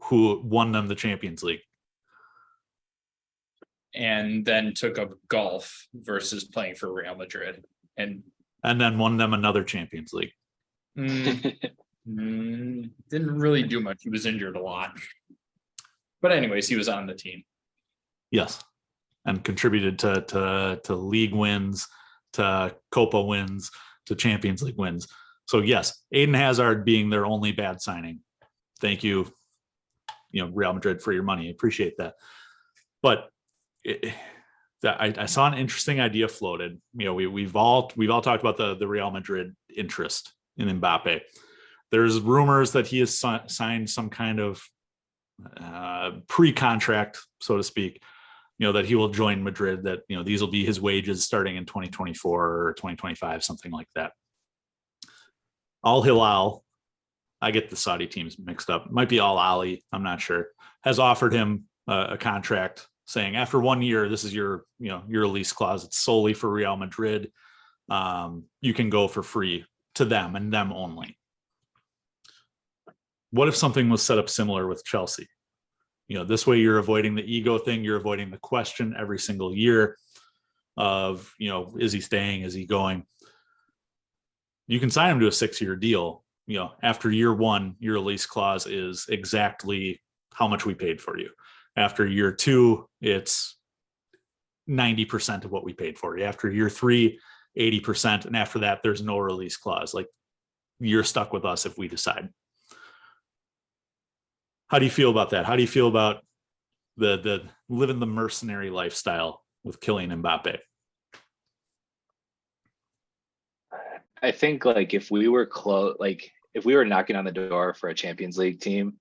Who won them the Champions League. And then took up golf versus playing for Real Madrid. And then won them another Champions League. Didn't really do much. He was injured a lot. But anyways, he was on the team. Yes. And contributed to league wins, to Copa wins, to Champions League wins. So yes, Eden Hazard being their only bad signing. Thank you. Real Madrid for your money. I appreciate that. But I saw an interesting idea floated. We've all talked about the Real Madrid interest in Mbappe. There's rumors that he has signed some kind of pre-contract, so to speak, that he will join Madrid, that, these will be his wages starting in 2024 or 2025, something like that. Al Hilal, I get the Saudi teams mixed up. It might be Al Ali, I'm not sure, has offered him a contract saying after 1 year, this is your release clause. It's solely for Real Madrid. You can go for free to them and them only. What if something was set up similar with Chelsea? This way you're avoiding the ego thing. You're avoiding the question every single year of, is he staying? Is he going? You can sign him to a 6-year deal. After year 1, your release clause is exactly how much we paid for you. After year 2, it's 90% of what we paid for you. After year 3, 80%. And after that, there's no release clause. Like, you're stuck with us if we decide. How do you feel about that? How do you feel about the living the mercenary lifestyle with Kylian Mbappe? I think if we were if we were knocking on the door for a Champions League team,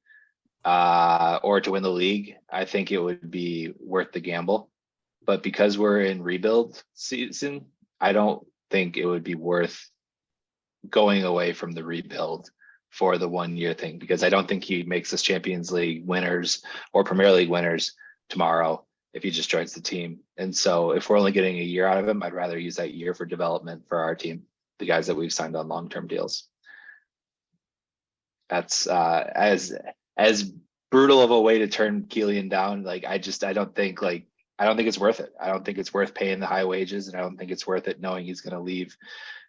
or to win the league, I think it would be worth the gamble. But because we're in rebuild season, I don't think it would be worth going away from the rebuild for the 1 year thing, because I don't think he makes us Champions League winners or Premier League winners tomorrow if he just joins the team. And so if we're only getting a year out of him, I'd rather use that year for development for our team, the guys that we've signed on long-term deals. That's as brutal of a way to turn Kylian down. I don't think it's worth it. I don't think it's worth paying the high wages, and I don't think it's worth it knowing he's going to leave.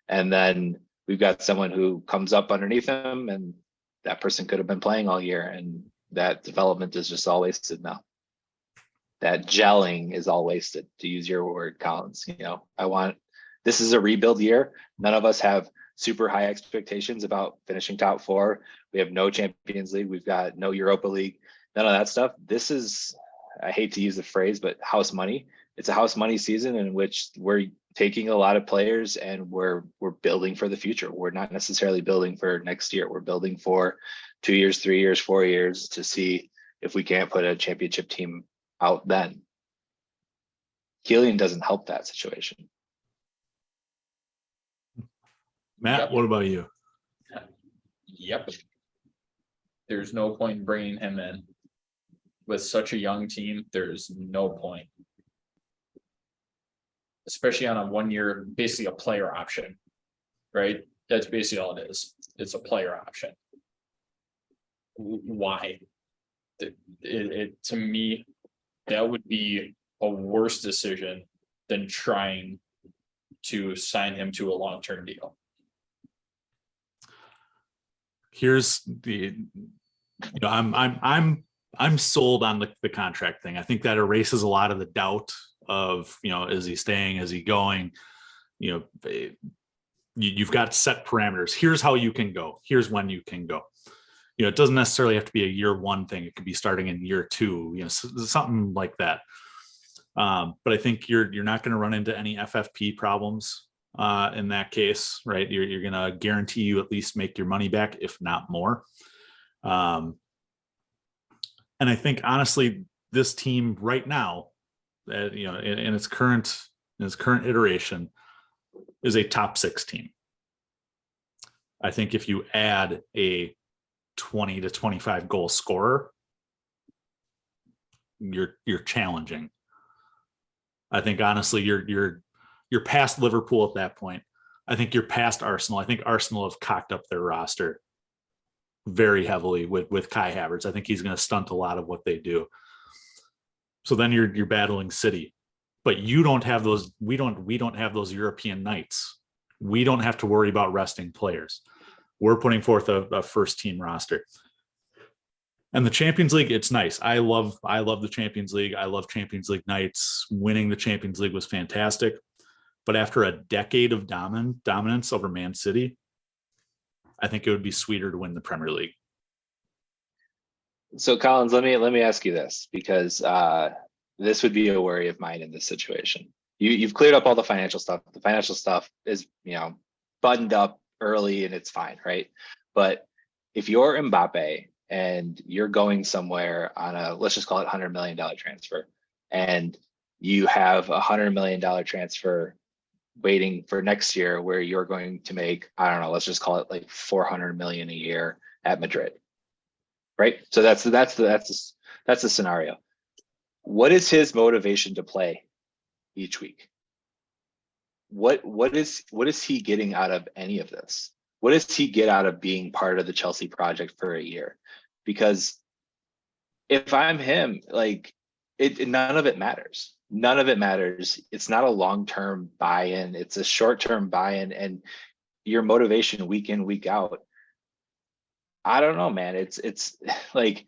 And then we've got someone who comes up underneath him, and that person could have been playing all year, and that development is just all wasted now. That gelling is all wasted, to use your word, Collins. This is a rebuild year. None of us have super high expectations about finishing top 4. We have no Champions League. We've got no Europa League, none of that stuff. This is, I hate to use the phrase, but house money. It's a house money season in which we're taking a lot of players and we're building for the future. We're not necessarily building for next year. We're building for 2 years, 3 years, 4 years to see if we can't put a championship team out then. Kylian doesn't help that situation. Matt, what about you? Yep. There's no point in bringing him in. With such a young team, there's no point. Especially on a 1 year, basically a player option, right? That's basically all it is. It's a player option. Why? To me, that would be a worse decision than trying to sign him to a long-term deal. Here's I'm sold on the contract thing. I think that erases a lot of the doubt of, is he staying? Is he going? You've got set parameters. Here's how you can go. Here's when you can go. It doesn't necessarily have to be a year 1 thing. It could be starting in year 2, something like that. But I think you're not going to run into any FFP problems in that case, right? You're going to guarantee you at least make your money back, if not more. And I think honestly, this team right now, in its current iteration, is a top 6 team. I think if you add a 20 to 25 goal scorer, you're challenging. I think honestly, you're past Liverpool at that point. I think you're past Arsenal. I think Arsenal have cocked up their roster very heavily with Kai Havertz. I think he's going to stunt a lot of what they do. So then you're battling City, but you don't have those. We don't have those European nights. We don't have to worry about resting players. We're putting forth a first team roster. And the Champions League, it's nice. I love the Champions League. I love Champions League nights. Winning the Champions League was fantastic. But after a decade of dominance over Man City, I think it would be sweeter to win the Premier League. So Collins, let me ask you this, because this would be a worry of mine in this situation. You've cleared up all the financial stuff. The financial stuff is, buttoned up early and it's fine, right? But if you're Mbappe and you're going somewhere on a, let's just call it $100 million transfer, and you have a $100 million transfer waiting for next year where you're going to make, I don't know, let's just call it like 400 million a year at Madrid. Right? So that's the scenario. What is his motivation to play each week? What is he getting out of any of this? What does he get out of being part of the Chelsea project for a year? Because if I'm him, like none of it matters. None of it matters. It's not a long-term buy-in. It's a short-term buy-in, and your motivation week in, week out. I don't know, man. It's like,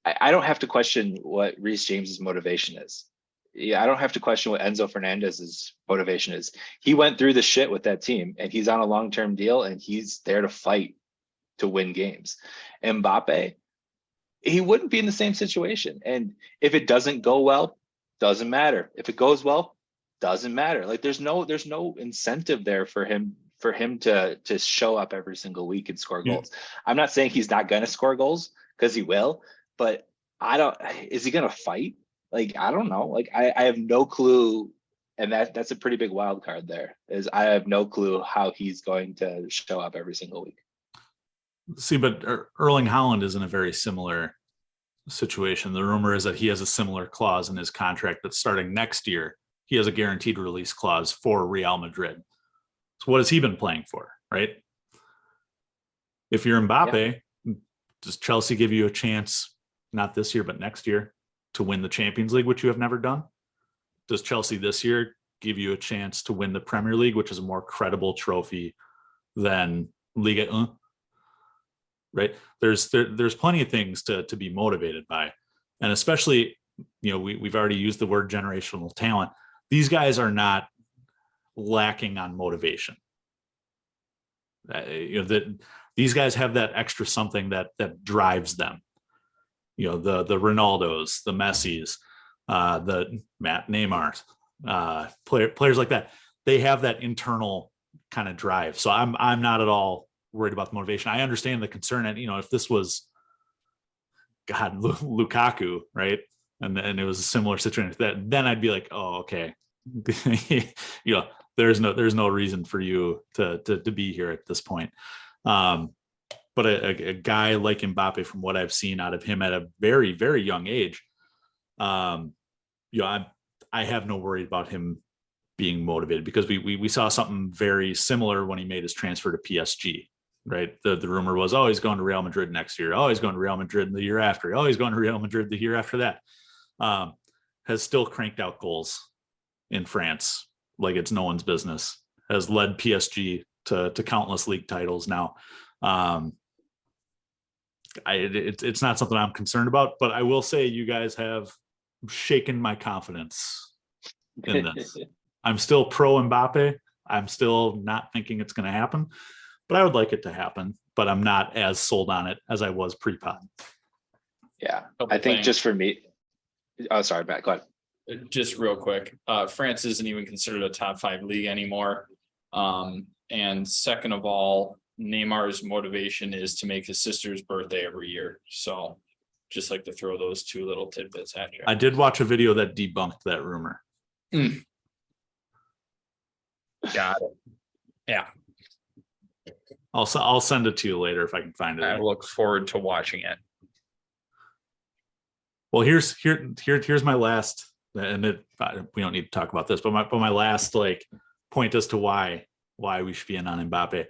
I don't have to question what Reece James's motivation is. Yeah, I don't have to question what Enzo Fernandez's motivation is. He went through the shit with that team, and he's on a long-term deal, and he's there to fight to win games. Mbappe, he wouldn't be in the same situation. And if it doesn't go well, doesn't matter. If it goes well, doesn't matter. Like there's no incentive there for him to show up every single week and score goals. I'm not saying he's not going to score goals, because he will, but is he going to fight? Like, I don't know. Like, I have no clue. And that's a pretty big wild card there, is I have no clue how he's going to show up every single week. See, but Erling Haaland is in a very similar situation. The rumor is that he has a similar clause in his contract that starting next year, he has a guaranteed release clause for Real Madrid. So what has he been playing for, right? If you're Mbappe, does Chelsea give you a chance, not this year, but next year, to win the Champions League, which you have never done? Does Chelsea this year give you a chance to win the Premier League, which is a more credible trophy than Ligue 1? Right? There's plenty of things to be motivated by. And especially, we've already used the word generational talent. These guys are not lacking on motivation. These guys have that extra something that drives them. The Ronaldos, the Messis, the Neymar, players like that. They have that internal kind of drive. So I'm not at all worried about the motivation. I understand the concern, and if this was Lukaku, right, and it was a similar situation, then I'd be like, oh, okay. There's no reason for you to be here at this point. But a guy like Mbappe, from what I've seen out of him at a very, very young age, I have no worry about him being motivated, because we saw something very similar when he made his transfer to PSG, right? The rumor was, oh, he's going to Real Madrid next year. Oh, he's going to Real Madrid the year after. Oh, he's going to Real Madrid the year after that. Has still cranked out goals in France like it's no one's business. Has led PSG to countless league titles now. It's not something I'm concerned about, but I will say you guys have shaken my confidence in this. I'm still pro Mbappe. I'm still not thinking it's going to happen, but I would like it to happen. But I'm not as sold on it as I was pre-pod. Yeah, I think just for me. Oh, sorry, Matt. Go ahead. Just real quick, France isn't even considered a top 5 league anymore. And second of all, Neymar's motivation is to make his sister's birthday every year. So just like to throw those two little tidbits at you. I did watch a video that debunked that rumor. Got it. Yeah. I'll send it to you later if I can find it. I look forward to watching it. Well, here's my last, and we don't need to talk about this, but my last point as to why we should be in on Mbappe.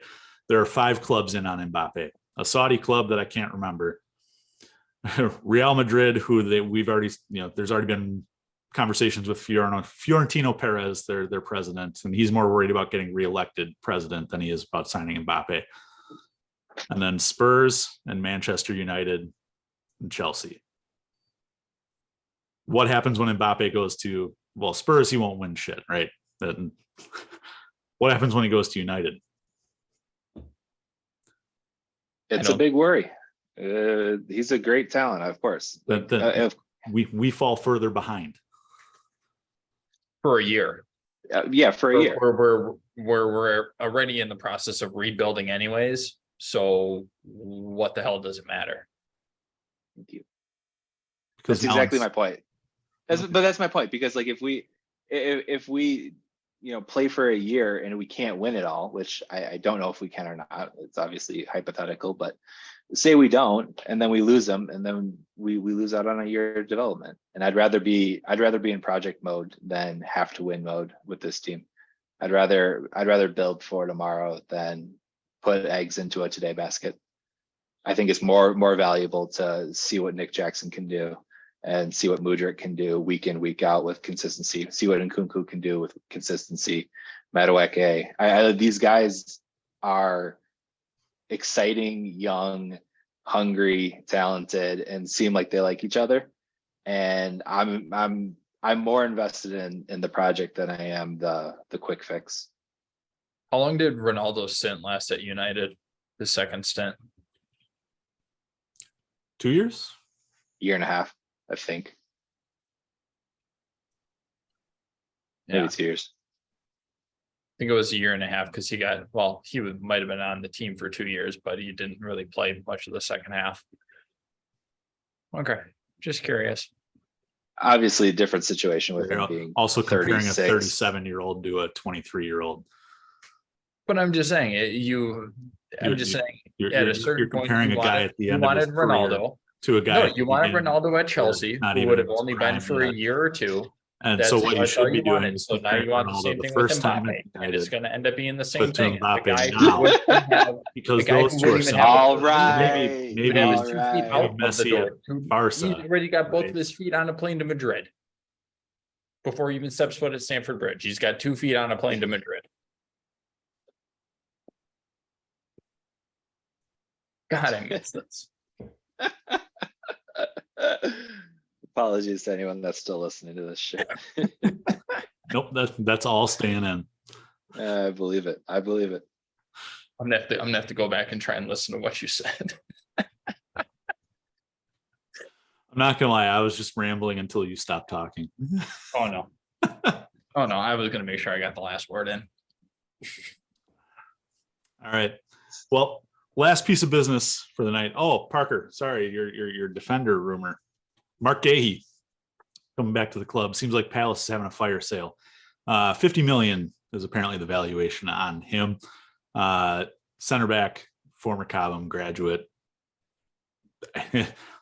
There are 5 clubs in on Mbappe. A Saudi club that I can't remember. Real Madrid, who we've already, there's already been conversations with Fiorentino Perez, their president, and he's more worried about getting reelected president than he is about signing Mbappe. And then Spurs and Manchester United and Chelsea. What happens when Mbappe goes to, Spurs? He won't win shit, right? What happens when he goes to United? It's a big worry. He's a great talent, of course. That we fall further behind for a year. Yeah, for a year. We're already in the process of rebuilding anyways. So what the hell does it matter? Thank you. because That's exactly my point. But that's my point, because like if we play for a year and we can't win it all, which I don't know if we can or not. It's obviously hypothetical, but say we don't, and then we lose them, and then we lose out on a year of development. And I'd rather be in project mode than have to win mode with this team. I'd rather build for tomorrow than put eggs into a today basket. I think it's more valuable to see what Nick Jackson can do and see what Mudryk can do week in, week out with consistency. See what Nkunku can do with consistency. Madueke. These guys are exciting, young, hungry, talented, and seem like they like each other. And I'm more invested in the project than I am the quick fix. How long did Ronaldo's stint last at United? His second stint? 2 years, Year and a half, I think. Yeah. Maybe 2 years. I think it was a year and a half because he might have been on the team for 2 years, but he didn't really play much of the second half. Okay, just curious. Obviously, a different situation with him being also comparing 36. a 37-year-old to a 23-year-old. But I'm just saying at a certain point, comparing a guy at the end of his career Ronaldo to a guy. No, you wanted Ronaldo at Chelsea, who would have only been for a year or two. And so what you should be doing is so now you want the same thing with Mbappe, and it's going to end up being the same thing. Because those two are similar. All right, maybe have his 2 feet out of the door. Barca, He's already got both of his feet on a plane to Madrid before he even steps foot at Stamford Bridge. He's got 2 feet on a plane to Madrid. God, I miss this. Apologies to anyone that's still listening to this shit. Nope, that's all staying in. I believe it. I'm gonna have to go back and try and listen to what you said. I'm not gonna lie, I was just rambling until you stopped talking. Oh no. I was gonna make sure I got the last word in. All right. Well, last piece of business for the night. Oh, Parker, sorry, your defender rumor. Mark Gahey coming back to the club. Seems like Palace is having a fire sale. 50 million is apparently the valuation on him. Center back, former Cobham graduate.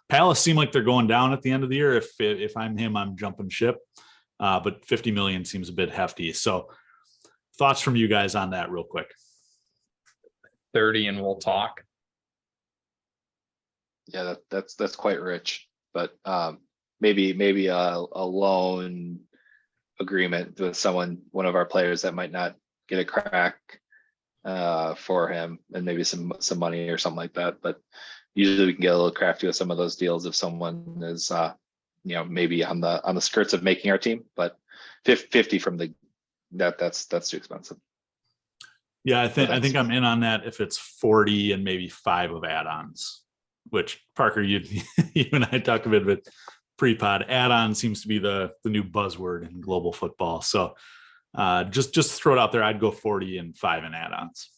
Palace seem like they're going down at the end of the year. If I'm him, I'm jumping ship. But 50 million seems a bit hefty. So thoughts from you guys on that real quick. 30 and we'll talk. Yeah, that's quite rich. But maybe a loan agreement with one of our players that might not get a crack for him, and maybe some money or something like that. But usually we can get a little crafty with some of those deals if someone is maybe on the skirts of making our team. But 50 from that's too expensive. Yeah, I think I'm in on that if it's 40 and maybe 5 of add-ons. Which Parker, you and I talked a bit with pre-pod. Add-on seems to be the new buzzword in global football. So just throw it out there. I'd go 40 and 5 in add-ons.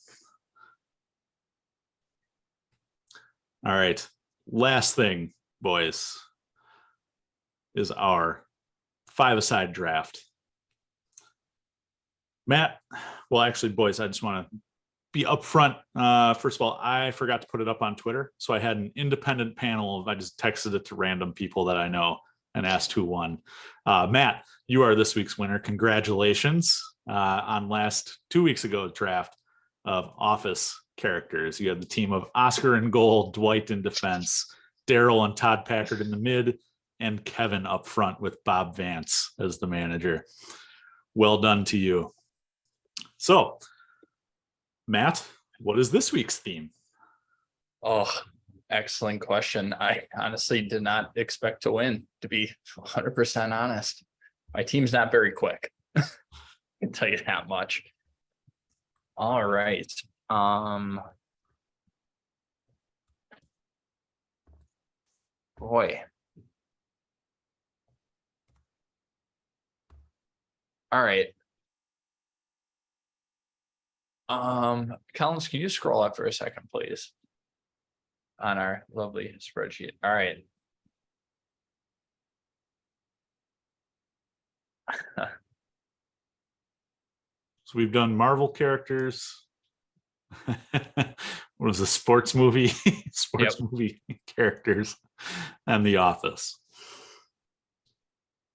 All right. Last thing, boys, is our 5-a-side draft. Matt, well, actually, boys, I just want to be upfront. First of all, I forgot to put it up on Twitter. So I had an independent panel. I just texted it to random people that I know and asked who won. Matt, you are this week's winner. Congratulations on 2 weeks ago draft of Office characters. You had the team of Oscar in goal, Dwight in defense, Daryl and Todd Packard in the mid, and Kevin up front with Bob Vance as the manager. Well done to you. So, Matt, what is this week's theme? Oh, excellent question. I honestly did not expect to win, to be 100% honest. My team's not very quick. I can tell you that much. All right. Boy. All right. Collins, can you scroll up for a second, please? On our lovely spreadsheet. All right. So we've done Marvel characters. What was the sports movie? Sports movie characters and The Office.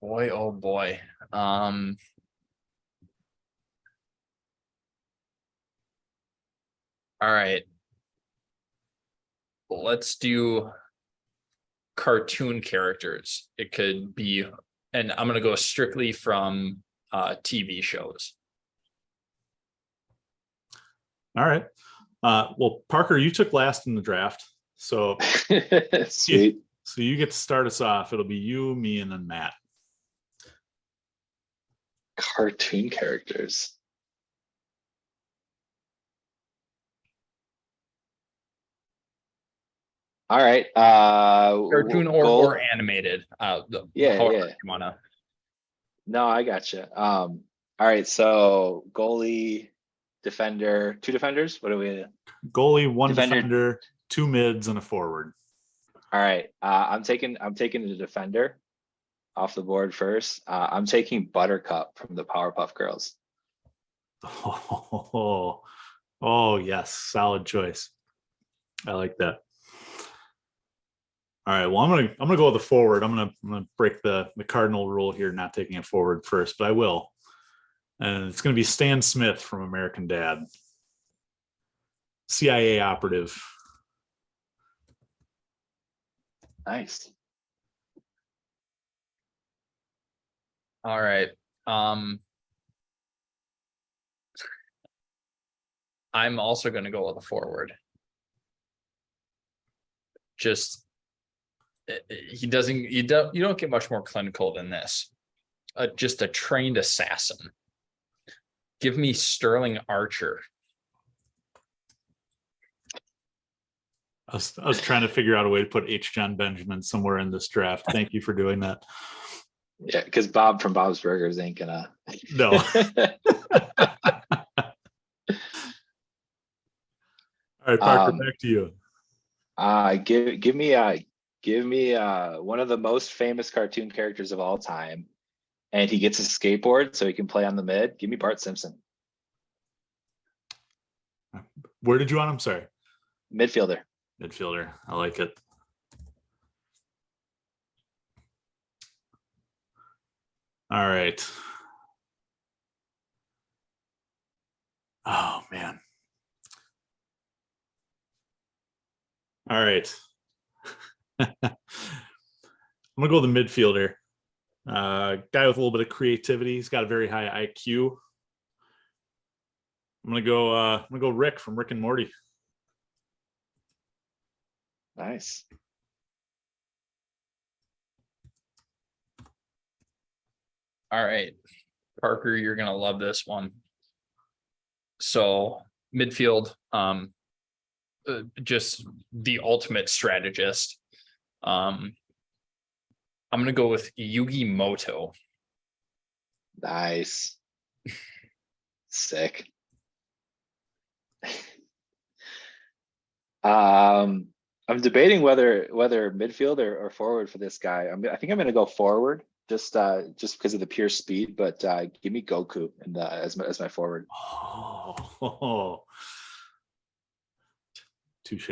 Boy, oh boy. All right. Let's do cartoon characters. It could be, and I'm gonna go strictly from TV shows. All right. Well, Parker, you took last in the draft. So Sweet. So you get to start us off. It'll be you, me, and then Matt. Cartoon characters. All right. Cartoon or animated. Yeah, however yeah. you wanna. No, I gotcha. All right. So goalie, defender, two defenders. What do we? Goalie, one Defender. defender, two mids, and a forward. All right. I'm taking the defender off the board first. I'm taking Buttercup from the Powerpuff Girls. Oh yes, solid choice. I like that. All right. Well, I'm gonna go with the forward. I'm gonna break the cardinal rule here, not taking a forward first, but I will. And it's gonna be Stan Smith from American Dad, CIA operative. Nice. All right. I'm also going to go with a forward. Just you don't get much more clinical than this. Just a trained assassin. Give me Sterling Archer. I was trying to figure out a way to put H. John Benjamin somewhere in this draft. Thank you for doing that. Yeah, because Bob from Bob's Burgers ain't gonna. No. All right, Parker, back to you. Give me one of the most famous cartoon characters of all time, and he gets a skateboard so he can play on the mid. Give me Bart Simpson, Where did you want him? Sorry. midfielder. Midfielder. I like it. All right. Oh man. All right. I'm gonna go with the midfielder. Guy with a little bit of creativity. He's got a very high IQ. I'm gonna go Rick from Rick and Morty. Nice. All right, Parker, you're gonna love this one. So midfield, just the ultimate strategist. I'm gonna go with Yugi Moto. Nice. Sick. I'm debating whether midfield or forward for this guy. I think I'm going to go forward just because of the pure speed. But give me Goku as my forward. Oh, touche.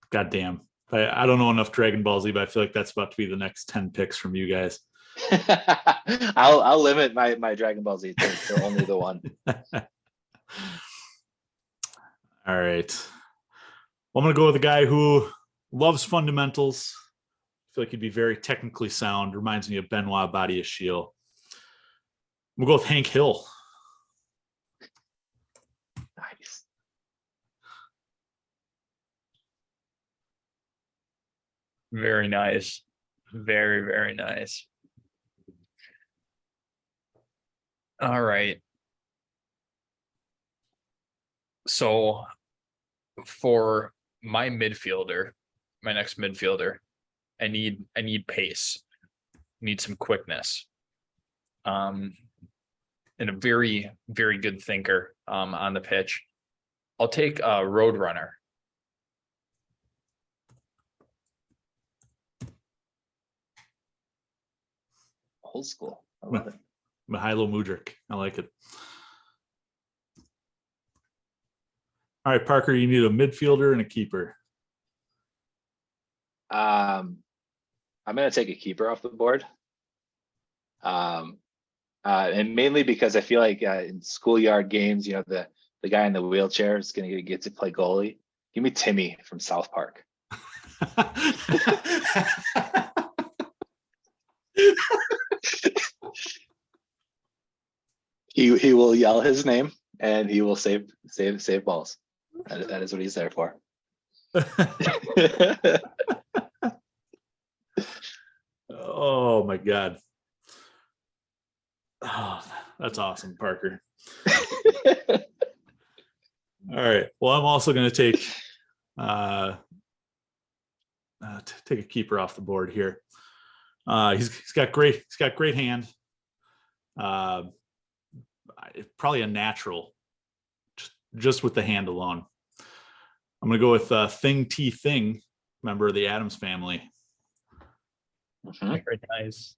God damn. I don't know enough Dragon Ball Z, but I feel like that's about to be the next 10 picks from you guys. I'll limit my Dragon Ball Z to only the one. All right. Well, I'm going to go with a guy who loves fundamentals. I feel like he'd be very technically sound. Reminds me of Benoit Badiashile. We'll go with Hank Hill. Nice. Very nice. Very, very nice. All right. So for my midfielder, my next midfielder, I need pace, need some quickness. And a very, very good thinker on the pitch. I'll take a road runner. Old school. I love it. Mihailo Mudryk. I like it. All right, Parker, you need a midfielder and a keeper. I'm going to take a keeper off the board. And mainly because I feel like in schoolyard games, you know, the guy in the wheelchair is going to get to play goalie. Give me Timmy from South Park. He will yell his name and he will save balls. That is what he's there for. Oh my God. Oh, that's awesome, Parker. All right. Well, I'm also going to take a keeper off the board here. He's got great hand. Probably a natural, just with the hand alone. I'm going to go with Thing T Thing, member of the Addams family. Mhm. Very nice.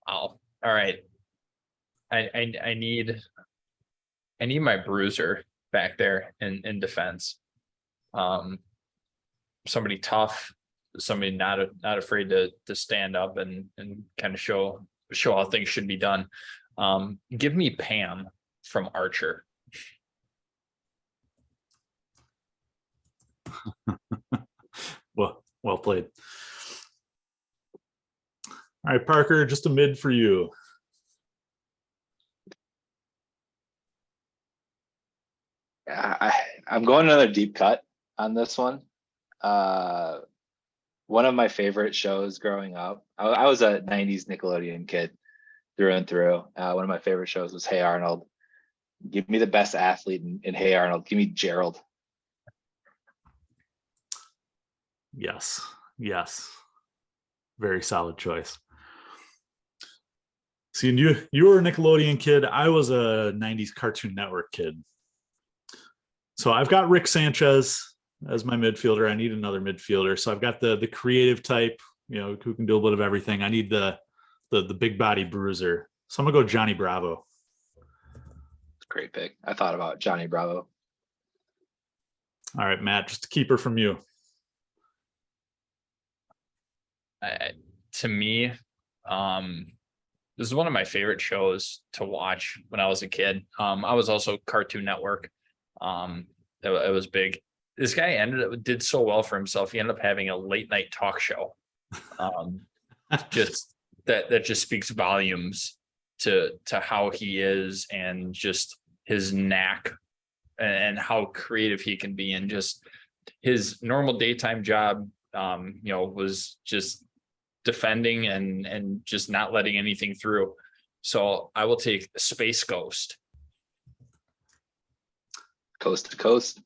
Wow. All right. I need my bruiser back there in defense. Somebody tough, somebody not afraid to stand up and kind of show how things should be done. Give me Pam from Archer. Well played. All right, Parker, just a mid for you. I'm going another deep cut on this one. One of my favorite shows growing up. I was a 90s Nickelodeon kid through and through. One of my favorite shows was Hey Arnold. Give me the best athlete in Hey Arnold. Give me Gerald. Yes. Very solid choice. See, you were a Nickelodeon kid. I was a 90s Cartoon Network kid. So I've got Rick Sanchez as my midfielder. I need another midfielder. So I've got the creative type, you know, who can do a bit of everything. I need the big body bruiser. So I'm gonna go Johnny Bravo. Great pick. I thought about Johnny Bravo. All right, Matt, just a keeper from you. To me, this is one of my favorite shows to watch when I was a kid. I was also Cartoon Network. It was big. This guy did so well for himself. He ended up having a late night talk show. Just that just speaks volumes to how he is and just his knack and how creative he can be, and just his normal daytime job, was just defending and just not letting anything through. So I will take Space Ghost. Coast to coast.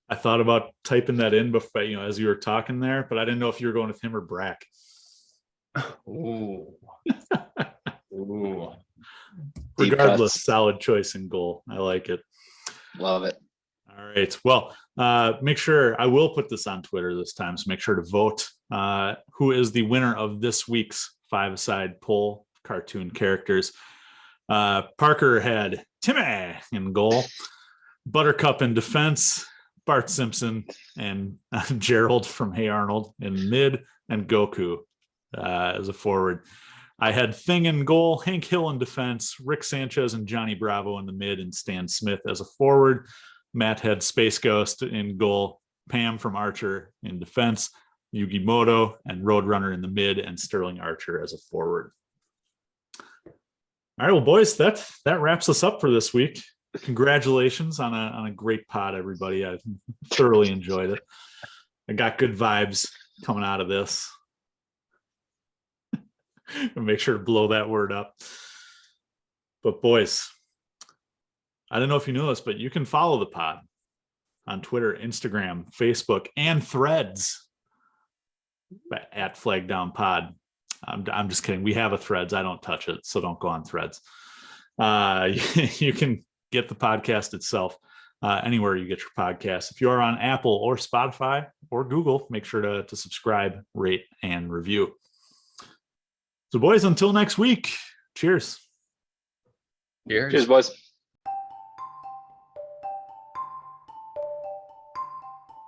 I thought about typing that in before, as you were talking there, but I didn't know if you were going with him or Brack. Ooh. Ooh. Regardless, solid choice in goal. I like it. Love it. All right. Well, make sure I will put this on Twitter this time. So make sure to vote. Who is the winner of this week's five-a-side poll cartoon characters? Parker had Timmy in goal, Buttercup in defense, Bart Simpson and Gerald from Hey Arnold in mid, and Goku as a forward. I had Thing in goal, Hank Hill in defense, Rick Sanchez and Johnny Bravo in the mid, and Stan Smith as a forward. Matt had Space Ghost in goal, Pam from Archer in defense, Yugi Moto and Roadrunner in the mid, and Sterling Archer as a forward. All right, well, boys, that wraps us up for this week. Congratulations on a great pod, everybody. I thoroughly enjoyed it. I got good vibes coming out of this. Make sure to blow that word up. But boys, I don't know if you know this, but you can follow the pod on Twitter, Instagram, Facebook, and Threads at Flag Down Pod. I'm just kidding. We have a Threads. I don't touch it, so don't go on Threads. You can get the podcast itself anywhere you get your podcasts. If you are on Apple or Spotify or Google, make sure to subscribe, rate, and review. So, boys, until next week, cheers. Cheers, boys.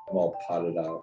I'm all potted out.